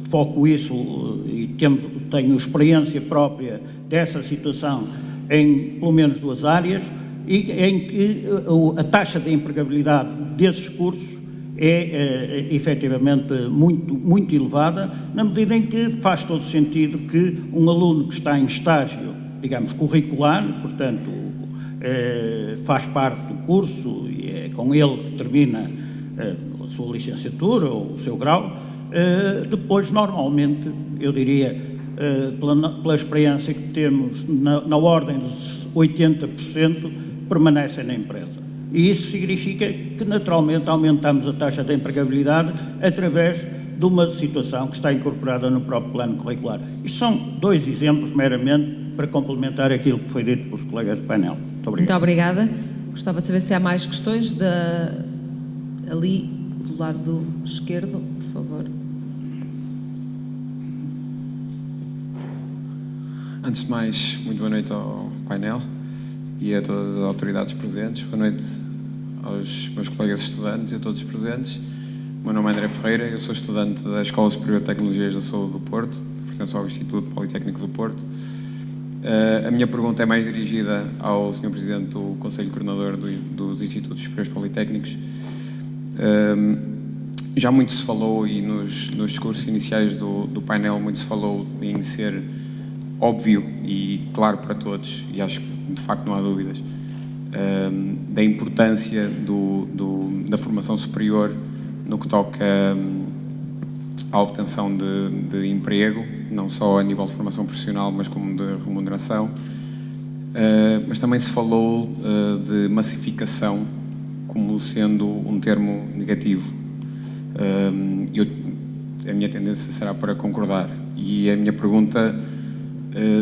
Foco isso e tenho experiência própria dessa situação em pelo menos duas áreas. e em que a taxa de empregabilidade desses cursos é efetivamente muito elevada, na medida em que faz todo sentido que um aluno que está em estágio, digamos, curricular, portanto, faz parte do curso e é com ele que termina a sua licenciatura ou o seu grau, depois, normalmente, eu diria, pela experiência que temos, na ordem dos 80%, permanecem na empresa. E isso significa que, naturalmente, aumentamos a taxa de empregabilidade através de uma situação que está incorporada no próprio plano curricular. Isto são 2 exemplos, meramente, para complementar aquilo que foi dito pelos colegas do painel. Muito obrigado. Muito obrigada. Gostava de saber se há mais questões ali do lado esquerdo, por favor. Antes de mais, muito boa noite ao painel e a todas as autoridades presentes. Boa noite aos meus colegas estudantes e a todos os presentes. O meu nome é André Ferreira, eu sou estudante da Escola Superior de Tecnologias da Saúde do Porto, pertenço ao Instituto Politécnico do Porto. A minha pergunta é mais dirigida ao Sr. Presidente do Conselho Coordenador dos Institutos Superiores Politécnicos. Já muito se falou, e nos discursos iniciais do painel, muito se falou em ser óbvio e claro para todos, e acho que de facto não há dúvidas, da importância da formação superior no que toca à obtenção de emprego, não só a nível de formação profissional, mas como de remuneração. Mas também se falou de massificação como sendo um termo negativo. A minha tendência será para concordar, e a minha pergunta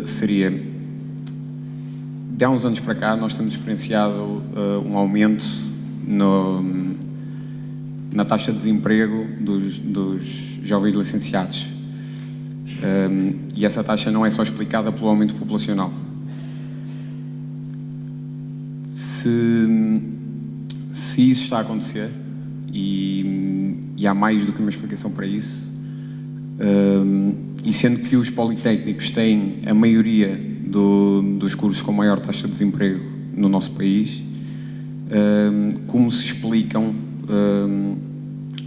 seria: de há uns anos para cá nós temos experienciado um aumento na taxa de desemprego dos jovens licenciados, e essa taxa não é só explicada pelo aumento populacional. Se isso está a acontecer, e há mais do que uma explicação para isso, e sendo que os politécnicos têm a maioria dos cursos com maior taxa de desemprego no nosso país, como se explicam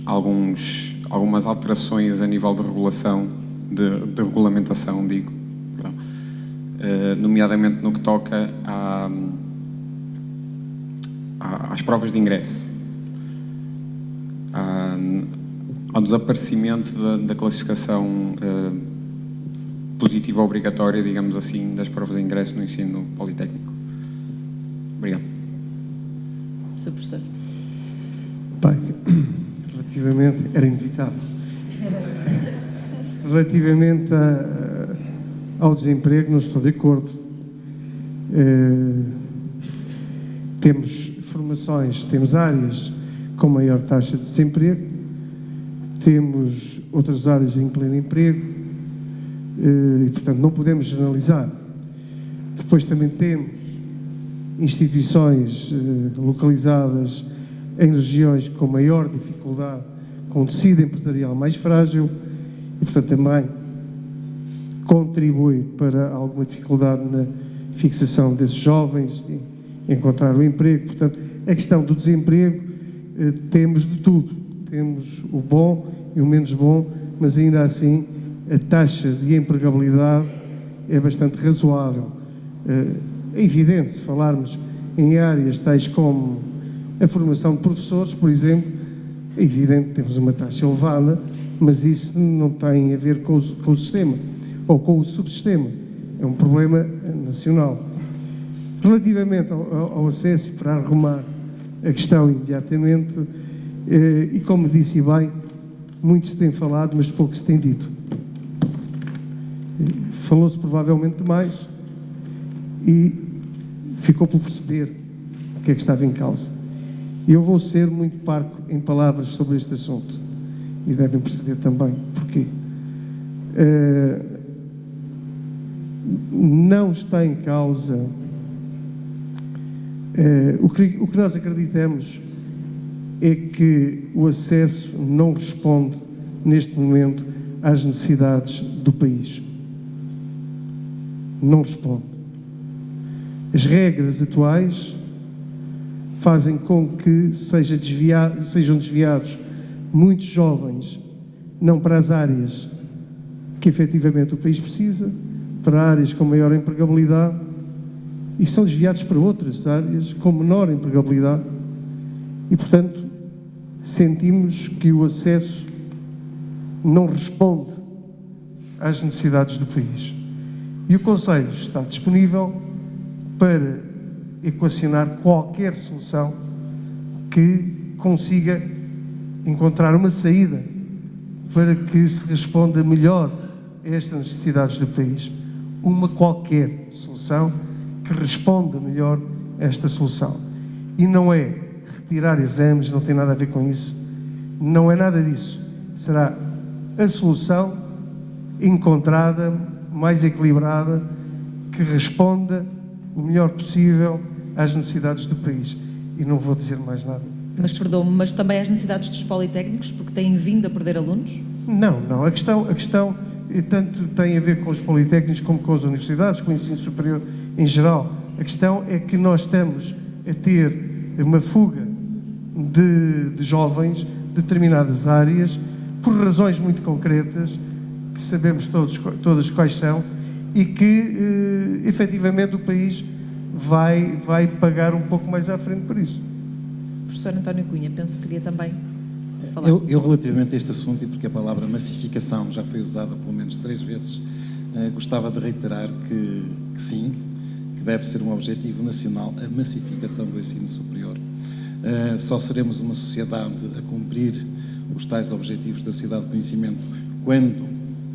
algumas alterações a nível de regulação, de regulamentação, digo, nomeadamente no que toca às provas de ingresso, ao desaparecimento da classificação positiva obrigatória, digamos assim, das provas de ingresso no ensino politécnico. Obrigado. Sr. Professor. Bem, relativamente, era inevitável. Relativamente ao desemprego, não estou de acordo. Temos formações, temos áreas com maior taxa de desemprego, temos outras áreas em pleno emprego, e, portanto, não podemos generalizar. Depois também temos instituições localizadas em regiões com maior dificuldade, com tecido empresarial mais frágil, e, portanto, também contribui para alguma dificuldade na fixação desses jovens, de encontrar o emprego. Portanto, a questão do desemprego, temos de tudo. Temos o bom e o menos bom, mas ainda assim a taxa de empregabilidade é bastante razoável. É evidente, se falarmos em áreas tais como a formação de professores, por exemplo, é evidente que temos uma taxa elevada, mas isso não tem a ver com o sistema ou com o subsistema. É um problema nacional. Relativamente ao acesso, para arrumar a questão imediatamente, e como disse bem, muito se tem falado, mas pouco se tem dito. Falou-se provavelmente demais e ficou por perceber o que é que estava em causa. Eu vou ser muito parco em palavras sobre este assunto, e devem perceber também porquê. Não está em causa o que nós acreditamos é que o acesso não responde, neste momento, às necessidades do país. Não responde. As regras atuais fazem com que sejam desviados muitos jovens, não para as áreas que efetivamente o país precisa, para áreas com maior empregabilidade, e são desviados para outras áreas com menor empregabilidade. E, portanto, sentimos que o acesso não responde às necessidades do país. E o Conselho está disponível para equacionar qualquer solução que consiga encontrar uma saída para que se responda melhor a estas necessidades do país. Uma qualquer solução que responda melhor a esta solução. E não é retirar exames, não tem nada a ver com isso, não é nada disso. Será a solução encontrada, mais equilibrada, que responda o melhor possível às necessidades do país. E não vou dizer mais nada. Mas, perdoe-me, mas também às necessidades dos politécnicos, porque têm vindo a perder alunos? Não. A questão tanto tem a ver com os politécnicos como com as universidades, com o ensino superior em geral. A questão é que nós estamos a ter uma fuga de jovens de determinadas áreas, por razões muito concretas, que sabemos todas quais são, e que, efetivamente, o país vai pagar um pouco mais à frente por isso. Professor António Cunha, penso que queria também falar. Eu relativamente a este assunto, e porque a palavra massificação já foi usada pelo menos 3 vezes, gostava de reiterar que sim, que deve ser um objetivo nacional a massificação do ensino superior. Só seremos uma sociedade a cumprir os tais objetivos da sociedade de conhecimento quando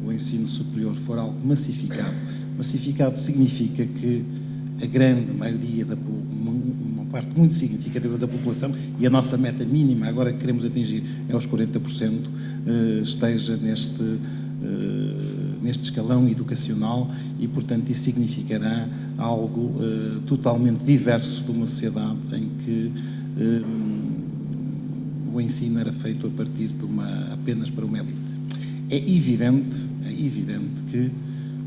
o ensino superior for algo massificado. Massificado significa que a grande maioria uma parte muito significativa da população, e a nossa meta mínima agora que queremos atingir é os 40%, esteja neste escalão educacional, e, portanto, isso significará algo totalmente diverso de uma sociedade em que o ensino era feito a partir de apenas para uma elite. É evidente que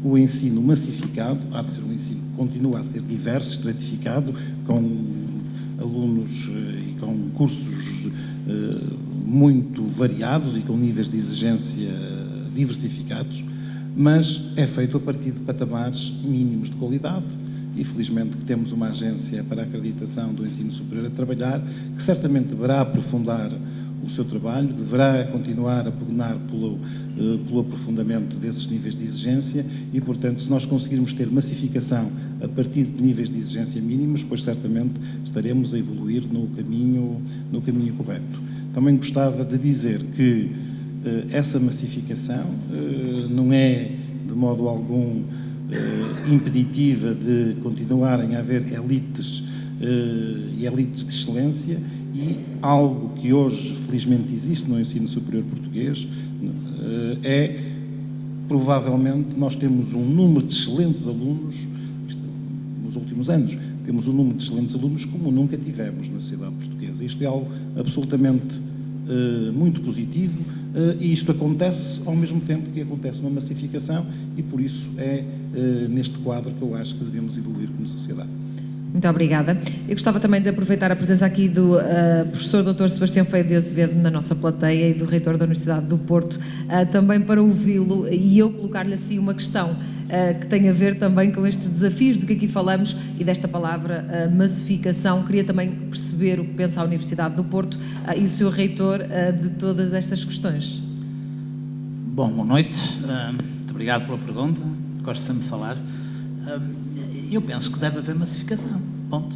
o ensino massificado há de ser um ensino que continua a ser diverso, estratificado, com alunos e com cursos muito variados e com níveis de exigência diversificados, mas é feito a partir de patamares mínimos de qualidade, e felizmente que temos uma agência para a acreditação do ensino superior a trabalhar, que certamente deverá aprofundar o seu trabalho, deverá continuar a pugnar pelo aprofundamento desses níveis de exigência, e, portanto, se nós conseguirmos ter massificação a partir de níveis de exigência mínimos, pois certamente estaremos a evoluir no caminho correto. Também gostava de dizer que essa massificação não é, de modo algum, impeditiva de continuarem a haver elites e elites de excelência, e algo que hoje felizmente existe no ensino superior português é, provavelmente, nós temos um número de excelentes alunos, nos últimos anos, temos um número de excelentes alunos como nunca tivemos na sociedade portuguesa. Isto é algo absolutamente muito positivo, e isto acontece ao mesmo tempo que acontece uma massificação, e por isso é neste quadro que eu acho que devemos evoluir como sociedade. Muito obrigada. Eu gostava também de aproveitar a presença aqui do professor Dr. Sebastião Feio de Azevedo na nossa plateia, e do reitor da Universidade do Porto, também para ouvi-lo e eu colocar-lhe assim uma questão que tem a ver também com estes desafios de que aqui falamos e desta palavra massificação. Queria também perceber o que pensa a Universidade do Porto e o seu reitor de todas estas questões. Bom, boa noite. Muito obrigado pela pergunta. Gosto sempre de falar. Eu penso que deve haver massificação, ponto.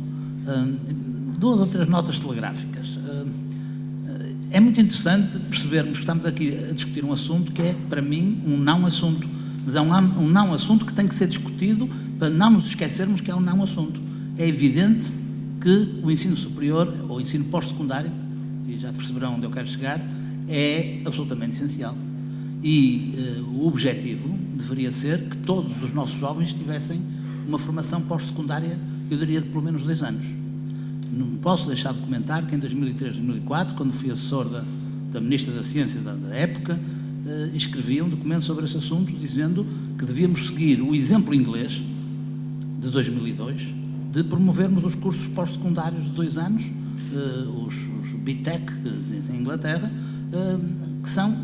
2 ou 3 notas telegráficas. É muito interessante percebermos que estamos aqui a discutir um assunto que é, para mim, um não assunto, mas é um não assunto que tem que ser discutido para não nos esquecermos que é um não assunto. É evidente que o ensino superior, ou o ensino pós-secundário, e já perceberão onde eu quero chegar, é absolutamente essencial. E o objetivo deveria ser que todos os nossos jovens tivessem uma formação pós-secundária, eu diria, de pelo menos 2 anos. Não posso deixar de comentar que em 2003, 2004, quando fui assessor da Ministra da Ciência da época, escrevi um documento sobre esse assunto, dizendo que devíamos seguir o exemplo inglês de 2002, de promovermos os cursos pós-secundários de 2 anos, os BTEC, que dizem em Inglaterra, que são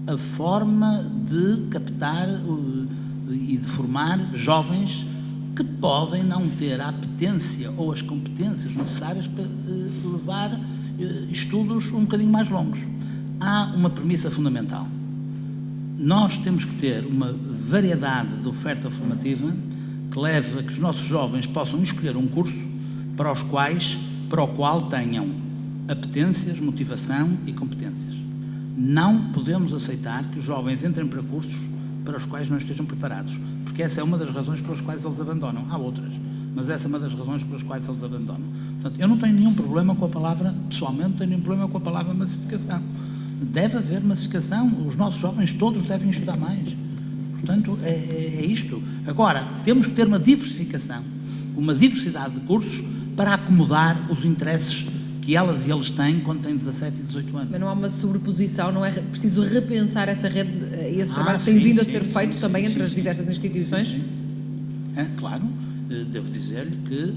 a forma de captar e de formar jovens que podem não ter a apetência ou as competências necessárias para levar estudos um bocadinho mais longos. Há uma premissa fundamental. Nós temos que ter uma variedade de oferta formativa que leve a que os nossos jovens possam escolher um curso para o qual tenham apetências, motivação e competências. Não podemos aceitar que os jovens entrem para cursos para os quais não estejam preparados, porque essa é uma das razões pelas quais eles abandonam. Há outras, mas essa é uma das razões pelas quais eles abandonam. Portanto, eu não tenho nenhum problema com a palavra, pessoalmente, não tenho nenhum problema com a palavra massificação. Deve haver massificação, os nossos jovens todos devem estudar mais. Portanto, é isto. Agora, temos que ter uma diversificação, uma diversidade de cursos para acomodar os interesses que elas e eles têm quando têm 17 e 18 anos. Mas não há uma sobreposição, não é preciso repensar essa rede, esse trabalho que tem vindo a ser feito também entre as diversas instituições? Claro, devo dizer-lhe que,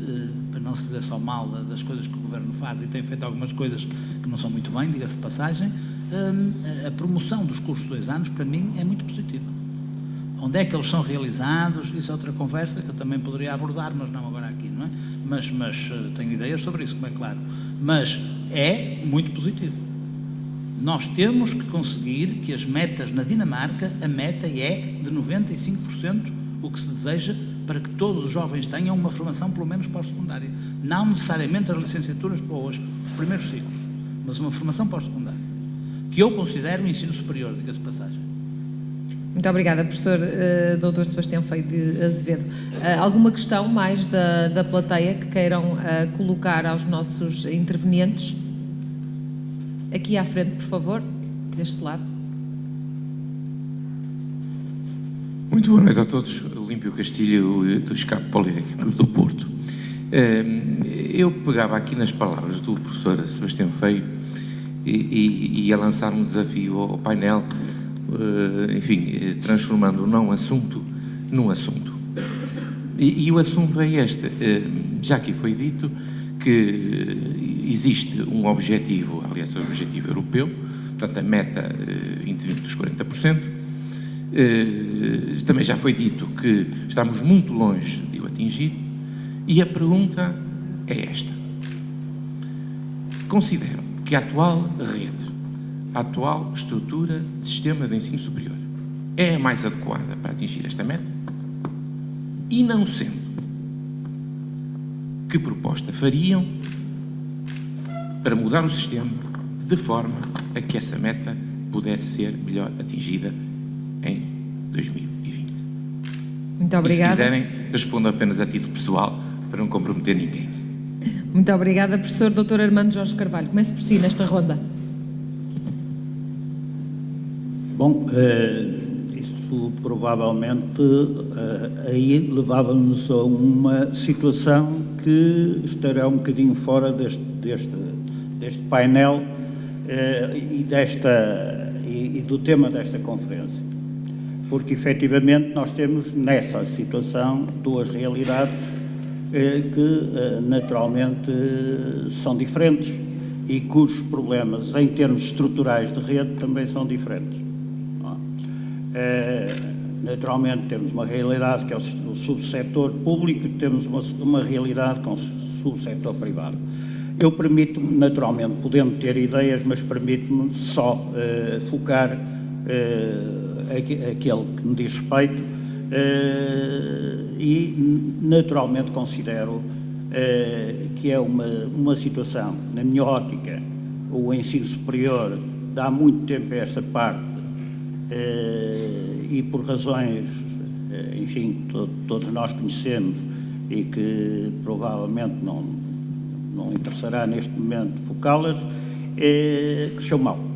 para não se dizer só mal das coisas que o Governo faz, e tem feito algumas coisas que não são muito bem, diga-se de passagem, a promoção dos cursos de 2 anos, para mim, é muito positiva. Onde é que eles são realizados, isso é outra conversa que eu também poderia abordar, mas não agora aqui, não é? Mas tenho ideias sobre isso, como é claro. Mas é muito positivo. Nós temos que conseguir que as metas na Dinamarca, a meta é de 95% o que se deseja para que todos os jovens tenham uma formação pelo menos pós-secundária. Não necessariamente as licenciaturas boas, os primeiros ciclos, mas uma formação pós-secundária, que eu considero o ensino superior, diga-se de passagem. Muito obrigada, professor Dr. Sebastião Feio de Azevedo. Alguma questão mais da plateia que queiram colocar aos nossos intervenientes? Aqui à frente, por favor, deste lado. Muito boa noite a todos. Olímpio Castilho, do Escape Politécnico do Porto. Eu pegava aqui nas palavras do professor Sebastião Feio e ia lançar um desafio ao painel, enfim, transformando o não assunto num assunto. E o assunto é este. Já aqui foi dito que existe um objetivo, aliás, é um objetivo europeu, portanto, a meta 2020 dos 40%. Também já foi dito que estamos muito longe de o atingir, e a pergunta é esta. Considero que a atual rede, a atual estrutura de sistema de ensino superior é a mais adequada para atingir esta meta? E não sendo, que proposta fariam para mudar o sistema de forma a que essa meta pudesse ser melhor atingida em 2020? Muito obrigada. E se quiserem, respondo apenas a título pessoal, para não comprometer ninguém. Muito obrigada, professor Dr. Armando Jorge Carvalho. Comece por si nesta ronda. Bom, isso provavelmente aí levava-nos a uma situação que estará um bocadinho fora deste painel e do tema desta conferência. Porque, efetivamente, nós temos nessa situação duas realidades que, naturalmente, são diferentes e cujos problemas, em termos estruturais de rede, também são diferentes. Naturalmente, temos uma realidade que é o subsetor público e temos uma realidade com o subsetor privado. Eu permito-me, naturalmente, podendo ter ideias, mas permito-me só focar aquele que me diz respeito e, naturalmente, considero que é uma situação, na minha ótica, o ensino superior dá muito tempo a esta parte e por razões, enfim, todos nós conhecemos e que provavelmente não interessará neste momento focá-las, cresceu mal.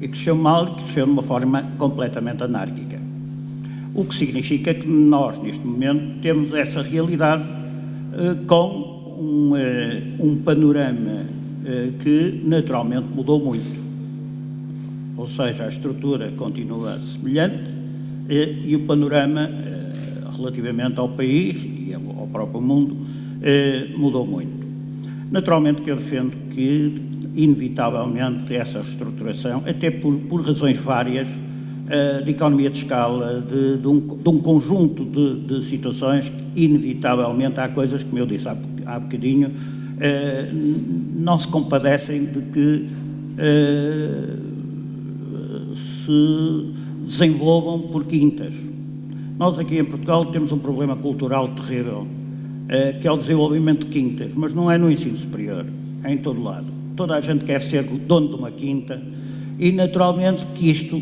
E cresceu mal e cresceu de uma forma completamente anárquica. O que significa que nós, neste momento, temos essa realidade com um panorama que, naturalmente, mudou muito. Ou seja, a estrutura continua semelhante e o panorama, relativamente ao país e ao próprio mundo, mudou muito. Naturalmente que eu defendo que, inevitavelmente, essa reestruturação, até por razões várias, de economia de escala, de um conjunto de situações, que, inevitavelmente, há coisas, como eu disse há bocadinho, não se compadecem de que se desenvolvam por quintas. Nós aqui em Portugal temos um problema cultural terrível, que é o desenvolvimento de quintas, mas não é no ensino superior, é em todo lado. Toda a gente quer ser dono de uma quinta e, naturalmente, que isto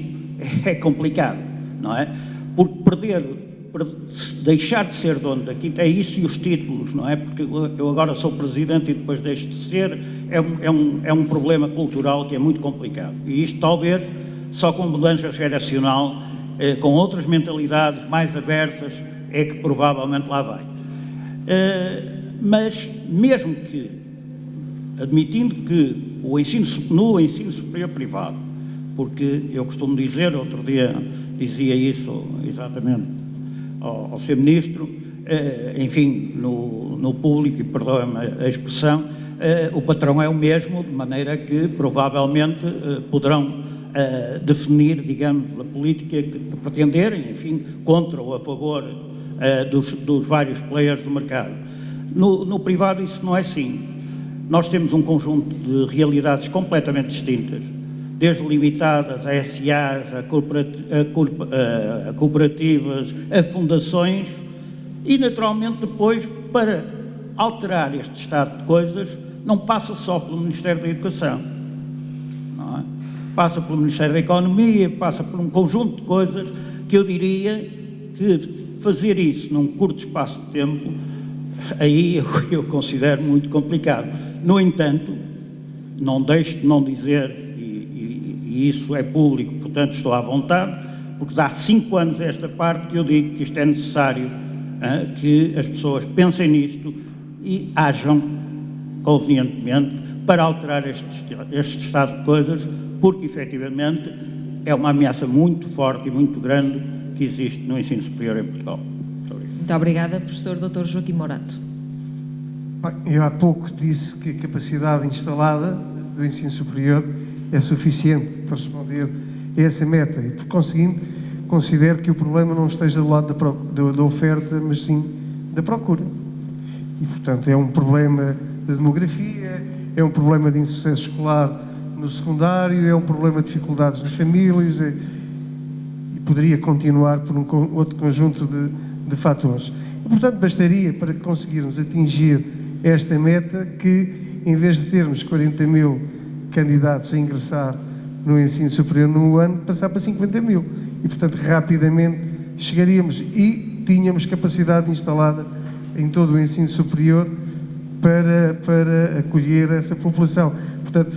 é complicado, não é? Porque deixar de ser dono da quinta, é isso e os títulos, não é? Porque eu agora sou presidente e depois deixo de ser, é um problema cultural que é muito complicado. E isto talvez só com mudança geracional, com outras mentalidades mais abertas, é que provavelmente lá vai. Mas mesmo que, admitindo que no ensino superior privado, porque eu costumo dizer, outro dia dizia isso exatamente ao Sr. Ministro, enfim, no público, e perdoe-me a expressão, o patrão é o mesmo, de maneira que provavelmente poderão definir, digamos, a política que pretenderem, enfim, contra ou a favor dos vários players do mercado. No privado isso não é assim. Nós temos um conjunto de realidades completamente distintas, desde limitadas a SAs, a cooperativas, a fundações, e naturalmente depois, para alterar este estado de coisas, não passa só pelo Ministério da Educação, não é? Passa pelo Ministério da Economia, passa por um conjunto de coisas que eu diria que fazer isso num curto espaço de tempo, aí eu considero muito complicado. No entanto, não deixo de não dizer, e isso é público, portanto estou à vontade, porque dá 5 anos esta parte que eu digo que isto é necessário, que as pessoas pensem nisto e ajam convenientemente para alterar este estado de coisas, porque efetivamente é uma ameaça muito forte e muito grande que existe no ensino superior em Portugal. Muito obrigada, professor Dr. Joaquim Morato. Eu há pouco disse que a capacidade instalada do ensino superior é suficiente para responder a essa meta e, por conseguinte, considero que o problema não esteja do lado da oferta, mas sim da procura. E, portanto, é um problema de demografia, é um problema de insucesso escolar no secundário, é um problema de dificuldades nas famílias e poderia continuar por outro conjunto de fatores. E, portanto, bastaria para conseguirmos atingir esta meta que, em vez de termos 40 mil candidatos a ingressar no ensino superior no ano, passar para 50 mil. E, portanto, rapidamente chegaríamos e tínhamos capacidade instalada em todo o ensino superior para acolher essa população. Portanto,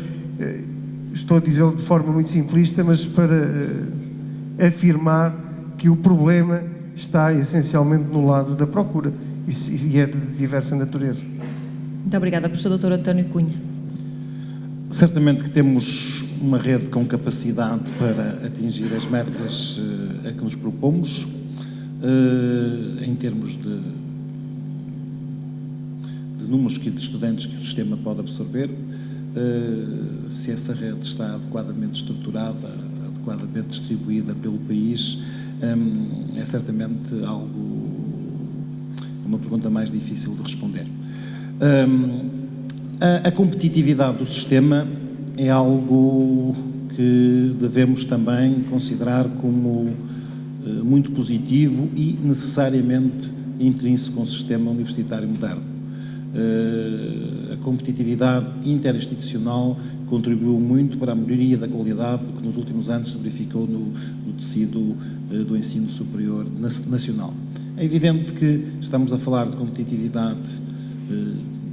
estou a dizê-lo de forma muito simplista, mas para afirmar que o problema está essencialmente no lado da procura e é de diversa natureza. Muito obrigada, professor Dr. António Cunha. Certamente que temos uma rede com capacidade para atingir as metas a que nos propomos, em termos de números de estudantes que o sistema pode absorber, se essa rede está adequadamente estruturada, adequadamente distribuída pelo país, é certamente uma pergunta mais difícil de responder. A competitividade do sistema é algo que devemos também considerar como muito positivo e necessariamente intrínseco a um sistema universitário moderno. A competitividade interinstitucional contribuiu muito para a melhoria da qualidade que nos últimos anos se verificou no tecido do ensino superior nacional. É evidente que estamos a falar de competitividade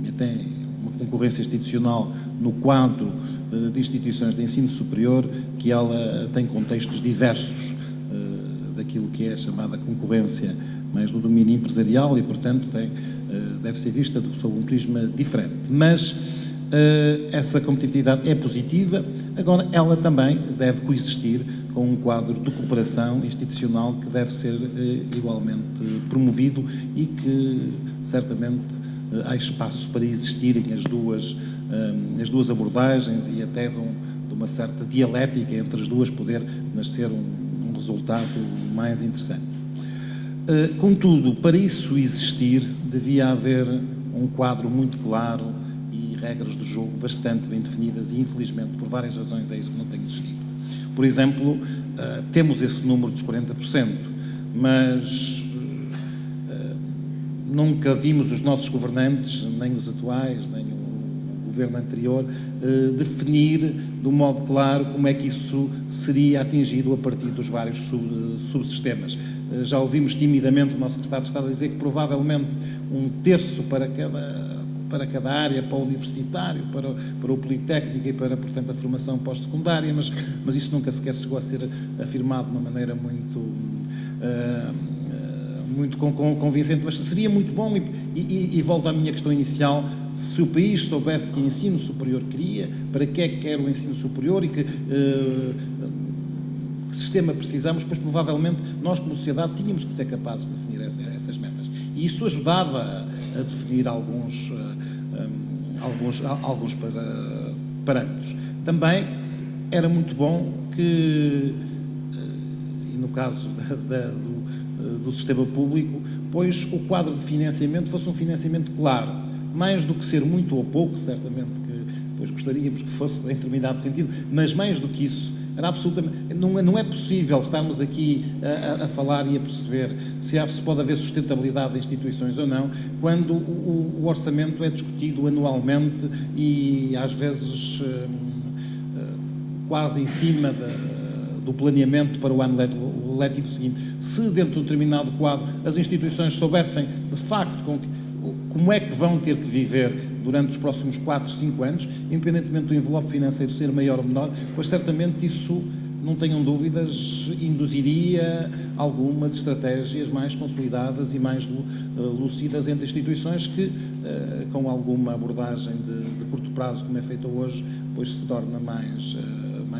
e até uma concorrência institucional no quadro de instituições de ensino superior, que ela tem contextos diversos daquilo que é chamada concorrência mais no domínio empresarial e, portanto, deve ser vista sob um prisma diferente. Mas essa competitividade é positiva, agora ela também deve coexistir com um quadro de cooperação institucional que deve ser igualmente promovido e que certamente há espaço para existirem as duas abordagens e até de uma certa dialética entre as duas poder nascer um resultado mais interessante. Contudo, para isso existir, devia haver um quadro muito claro e regras do jogo bastante bem definidas e, infelizmente, por várias razões, é isso que não tem existido. Por exemplo, temos esse número dos 40%, mas nunca vimos os nossos governantes, nem os atuais, nem o governo anterior, definir de um modo claro como é que isso seria atingido a partir dos vários subsistemas. Já ouvimos timidamente o nosso secretário de Estado a dizer que provavelmente 1/3 para cada área, para o universitário, para o politécnico e para, portanto, a formação pós-secundária, mas isso nunca sequer chegou a ser afirmado de uma maneira muito convincente, mas seria muito bom, e volto à minha questão inicial, se o país soubesse que ensino superior queria, para que é que quer o ensino superior e que sistema precisamos, pois provavelmente nós como sociedade tínhamos que ser capazes de definir essas metas. E isso ajudava a definir alguns parâmetros. Também era muito bom que, e no caso do sistema público, pois o quadro de financiamento fosse um financiamento claro, mais do que ser muito ou pouco, certamente que depois gostaríamos que fosse em determinado sentido, mas mais do que isso, era absolutamente, não é possível estarmos aqui a falar e a perceber se pode haver sustentabilidade de instituições ou não, quando o orçamento é discutido anualmente e às vezes quase em cima do planeamento para o ano letivo seguinte. Se dentro de um determinado quadro as instituições soubessem de facto como é que vão ter que viver durante os próximos 4, 5 anos, independentemente do envelope financeiro ser maior ou menor, pois certamente isso, não tenham dúvidas, induziria algumas estratégias mais consolidadas e mais lúcidas entre instituições que, com alguma abordagem de curto prazo, como é feita hoje, pois se torna mais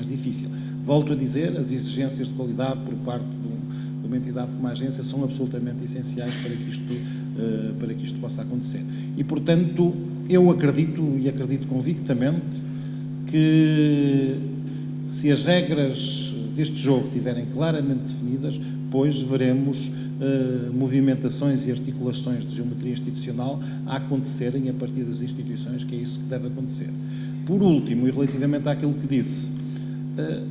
difícil. Volto a dizer, as exigências de qualidade por parte de uma entidade como a agência são absolutamente essenciais para que isto possa acontecer. E, portanto, eu acredito convictamente que se as regras deste jogo estiverem claramente definidas, pois veremos movimentações e articulações de geometria institucional a acontecerem a partir das instituições, que é isso que deve acontecer. Por último, e relativamente àquilo que disse,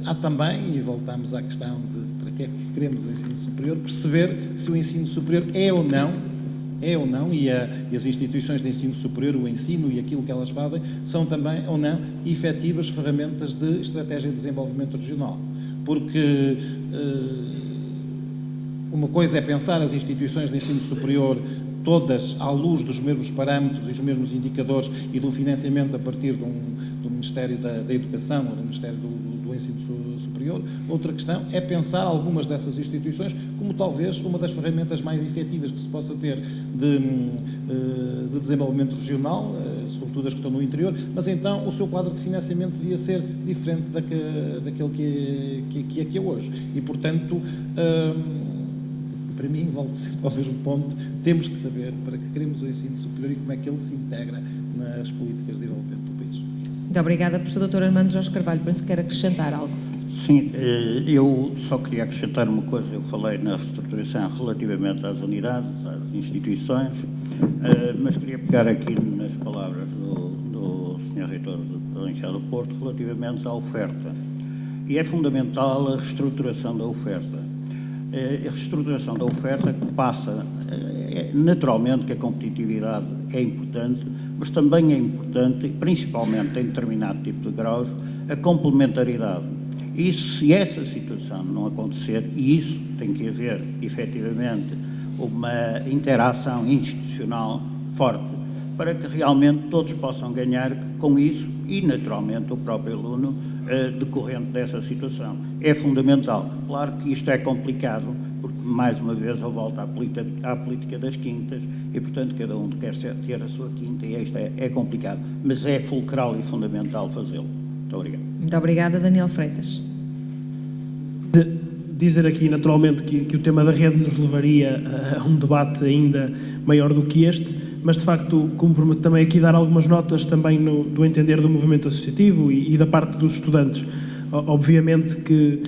há também, e voltamos à questão de para que é que queremos o ensino superior, perceber se o ensino superior é ou não, e as instituições de ensino superior, o ensino e aquilo que elas fazem, são também ou não efetivas ferramentas de estratégia de desenvolvimento regional. Porque uma coisa é pensar as instituições de ensino superior todas à luz dos mesmos parâmetros e dos mesmos indicadores e de um financiamento a partir do Ministério da Educação ou do Ministério do Ensino Superior. Outra questão é pensar algumas dessas instituições como talvez uma das ferramentas mais efetivas que se possa ter de desenvolvimento regional, sobretudo as que estão no interior, mas então o seu quadro de financiamento devia ser diferente daquele que é hoje. E, portanto, para mim, volto sempre ao mesmo ponto, temos que saber para que queremos o ensino superior e como é que ele se integra nas políticas de desenvolvimento do país. Muito obrigada, professor Dr. Armando Jorge Carvalho. Penso que quer acrescentar algo. Sim, eu só queria acrescentar uma coisa. Eu falei na reestruturação relativamente às unidades, às instituições, mas queria pegar aqui nas palavras do Sr. Reitor da Universidade do Porto relativamente à oferta. E é fundamental a reestruturação da oferta. A reestruturação da oferta que passa, naturalmente que a competitividade é importante, mas também é importante, principalmente em determinado tipo de graus, a complementaridade. E se essa situação não acontecer, e isso tem que haver, efetivamente, uma interação institucional forte, para que realmente todos possam ganhar com isso e, naturalmente, o próprio aluno decorrente dessa situação. É fundamental. Claro que isto é complicado, porque, mais uma vez, eu volto à política das quintas e, portanto, cada um quer ter a sua quinta e isto é complicado, mas é fulcral e fundamental fazê-lo. Muito obrigado. Muito obrigada, Daniel Freitas. Dizer aqui, naturalmente, que o tema da rede nos levaria a um debate ainda maior do que este, mas de facto comprometo também aqui dar algumas notas também do entender do movimento associativo e da parte dos estudantes. Obviamente que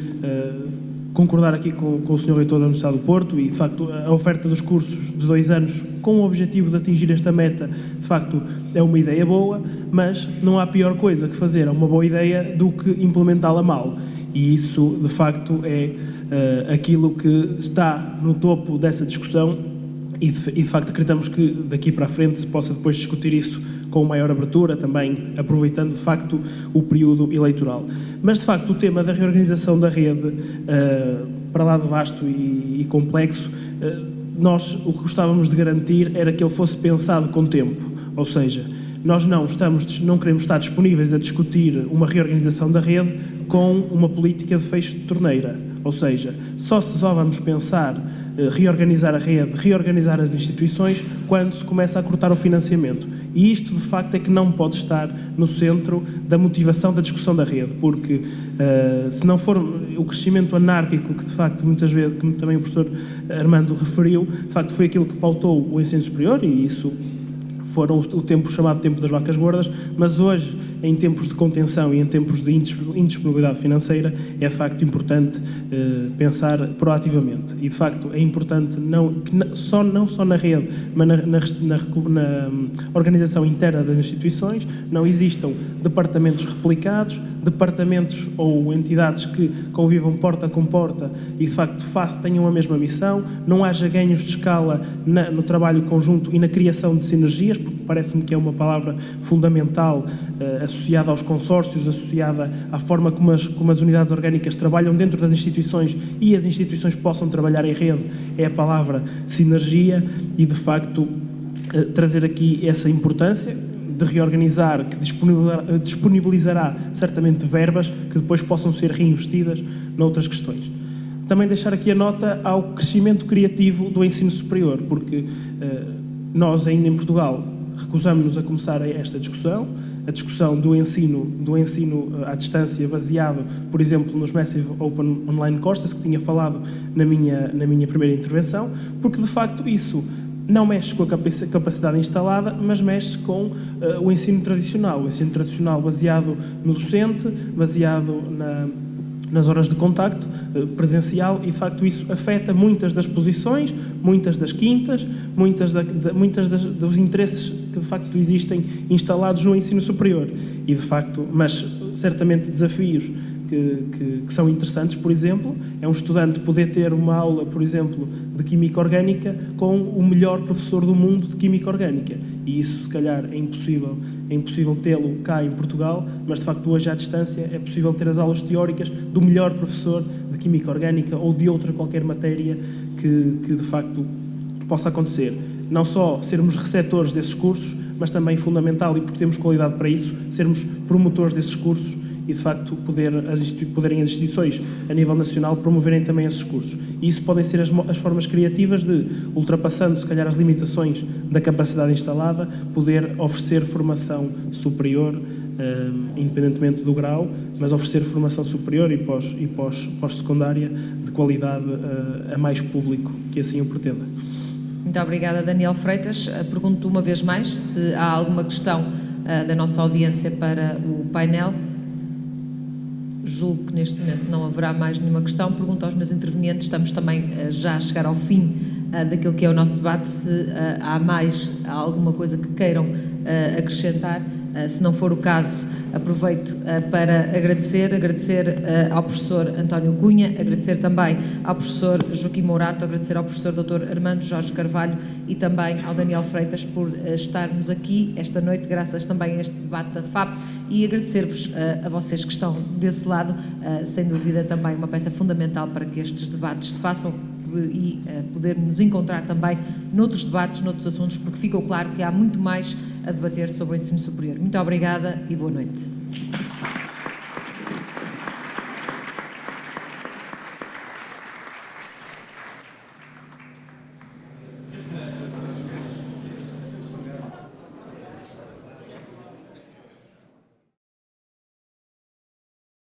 concordar aqui com o Sr. Reitor da Universidade do Porto e, de facto, a oferta dos cursos de 2 anos com o objetivo de atingir esta meta, de facto, é uma ideia boa, mas não há pior coisa que fazer uma boa ideia do que implementá-la mal. E isso, de facto, é aquilo que está no topo dessa discussão e, de facto, acreditamos que daqui para a frente se possa depois discutir isso com maior abertura, também aproveitando, de facto, o período eleitoral. Mas, de facto, o tema da reorganização da rede, para lá de vasto e complexo, nós o que gostávamos de garantir era que ele fosse pensado com tempo, ou seja, nós não queremos estar disponíveis a discutir uma reorganização da rede com uma política de fecho de torneira, ou seja, só vamos pensar reorganizar a rede, reorganizar as instituições, quando se começa a cortar o financiamento. E isto, de facto, é que não pode estar no centro da motivação da discussão da rede, porque se não for o crescimento anárquico que, de facto, muitas vezes, como também o professor Armando referiu, de facto foi aquilo que pautou o ensino superior, e isso foram o tempo chamado tempo das vacas gordas, mas hoje, em tempos de contenção e em tempos de indisponibilidade financeira, é de facto importante pensar proativamente. E de facto é importante não só na rede, mas na organização interna das instituições, não existam departamentos replicados, departamentos ou entidades que convivam porta com porta e de facto tenham a mesma missão, não haja ganhos de escala no trabalho conjunto e na criação de sinergias, porque parece-me que é uma palavra fundamental associada aos consórcios, associada à forma como as unidades orgânicas trabalham dentro das instituições e as instituições possam trabalhar em rede, é a palavra sinergia e, de facto, trazer aqui essa importância de reorganizar, que disponibilizará certamente verbas que depois possam ser reinvestidas noutras questões. Também deixar aqui a nota ao crescimento criativo do ensino superior, porque nós ainda em Portugal recusamos-nos a começar esta discussão, a discussão do ensino à distância baseado, por exemplo, nos Massive Open Online Courses, que tinha falado na minha primeira intervenção, porque de facto isso não mexe com a capacidade instalada, mas mexe com o ensino tradicional baseado no docente, baseado nas horas de contacto presencial e, de facto, isso afeta muitas das posições, muitas das quintas, muitas dos interesses que, de facto, existem instalados no ensino superior. E, de facto, mas certamente desafios que são interessantes, por exemplo, é um estudante poder ter uma aula, por exemplo, de Química Orgânica com o melhor professor do mundo de Química Orgânica. E isso, se calhar, é impossível tê-lo cá em Portugal, mas, de facto, hoje, à distância, é possível ter as aulas teóricas do melhor professor de Química Orgânica ou de outra qualquer matéria que de facto, possa acontecer. Não só sermos receptores desses cursos, mas também fundamental, e porque temos qualidade para isso, sermos promotores desses cursos e, de facto, poderem as instituições a nível nacional promoverem também esses cursos. E isso podem ser as formas criativas de, ultrapassando, se calhar, as limitações da capacidade instalada, poder oferecer formação superior, independentemente do grau, mas oferecer formação superior e pós-secundária de qualidade a mais público que assim o pretenda. Muito obrigada, Daniel Freitas. Pergunto uma vez mais se há alguma questão da nossa audiência para o painel. Julgo que neste momento não haverá mais nenhuma questão. Pergunto aos meus intervenientes, estamos também já a chegar ao fim daquilo que é o nosso debate, se há alguma coisa que queiram acrescentar. Se não for o caso, aproveito para agradecer ao professor António Cunha, agradecer também ao professor Joaquim Mourato, agradecer ao professor Dr. Armando Jorge Carvalho e também ao Daniel Freitas por estarmos aqui esta noite, graças também a este debate da FAP, e agradecer-vos a vocês que estão desse lado, sem dúvida também uma peça fundamental para que estes debates se façam e podermos encontrar também noutros debates, noutros assuntos, porque ficou claro que há muito mais a debater sobre o ensino superior. Muito obrigada e boa noite.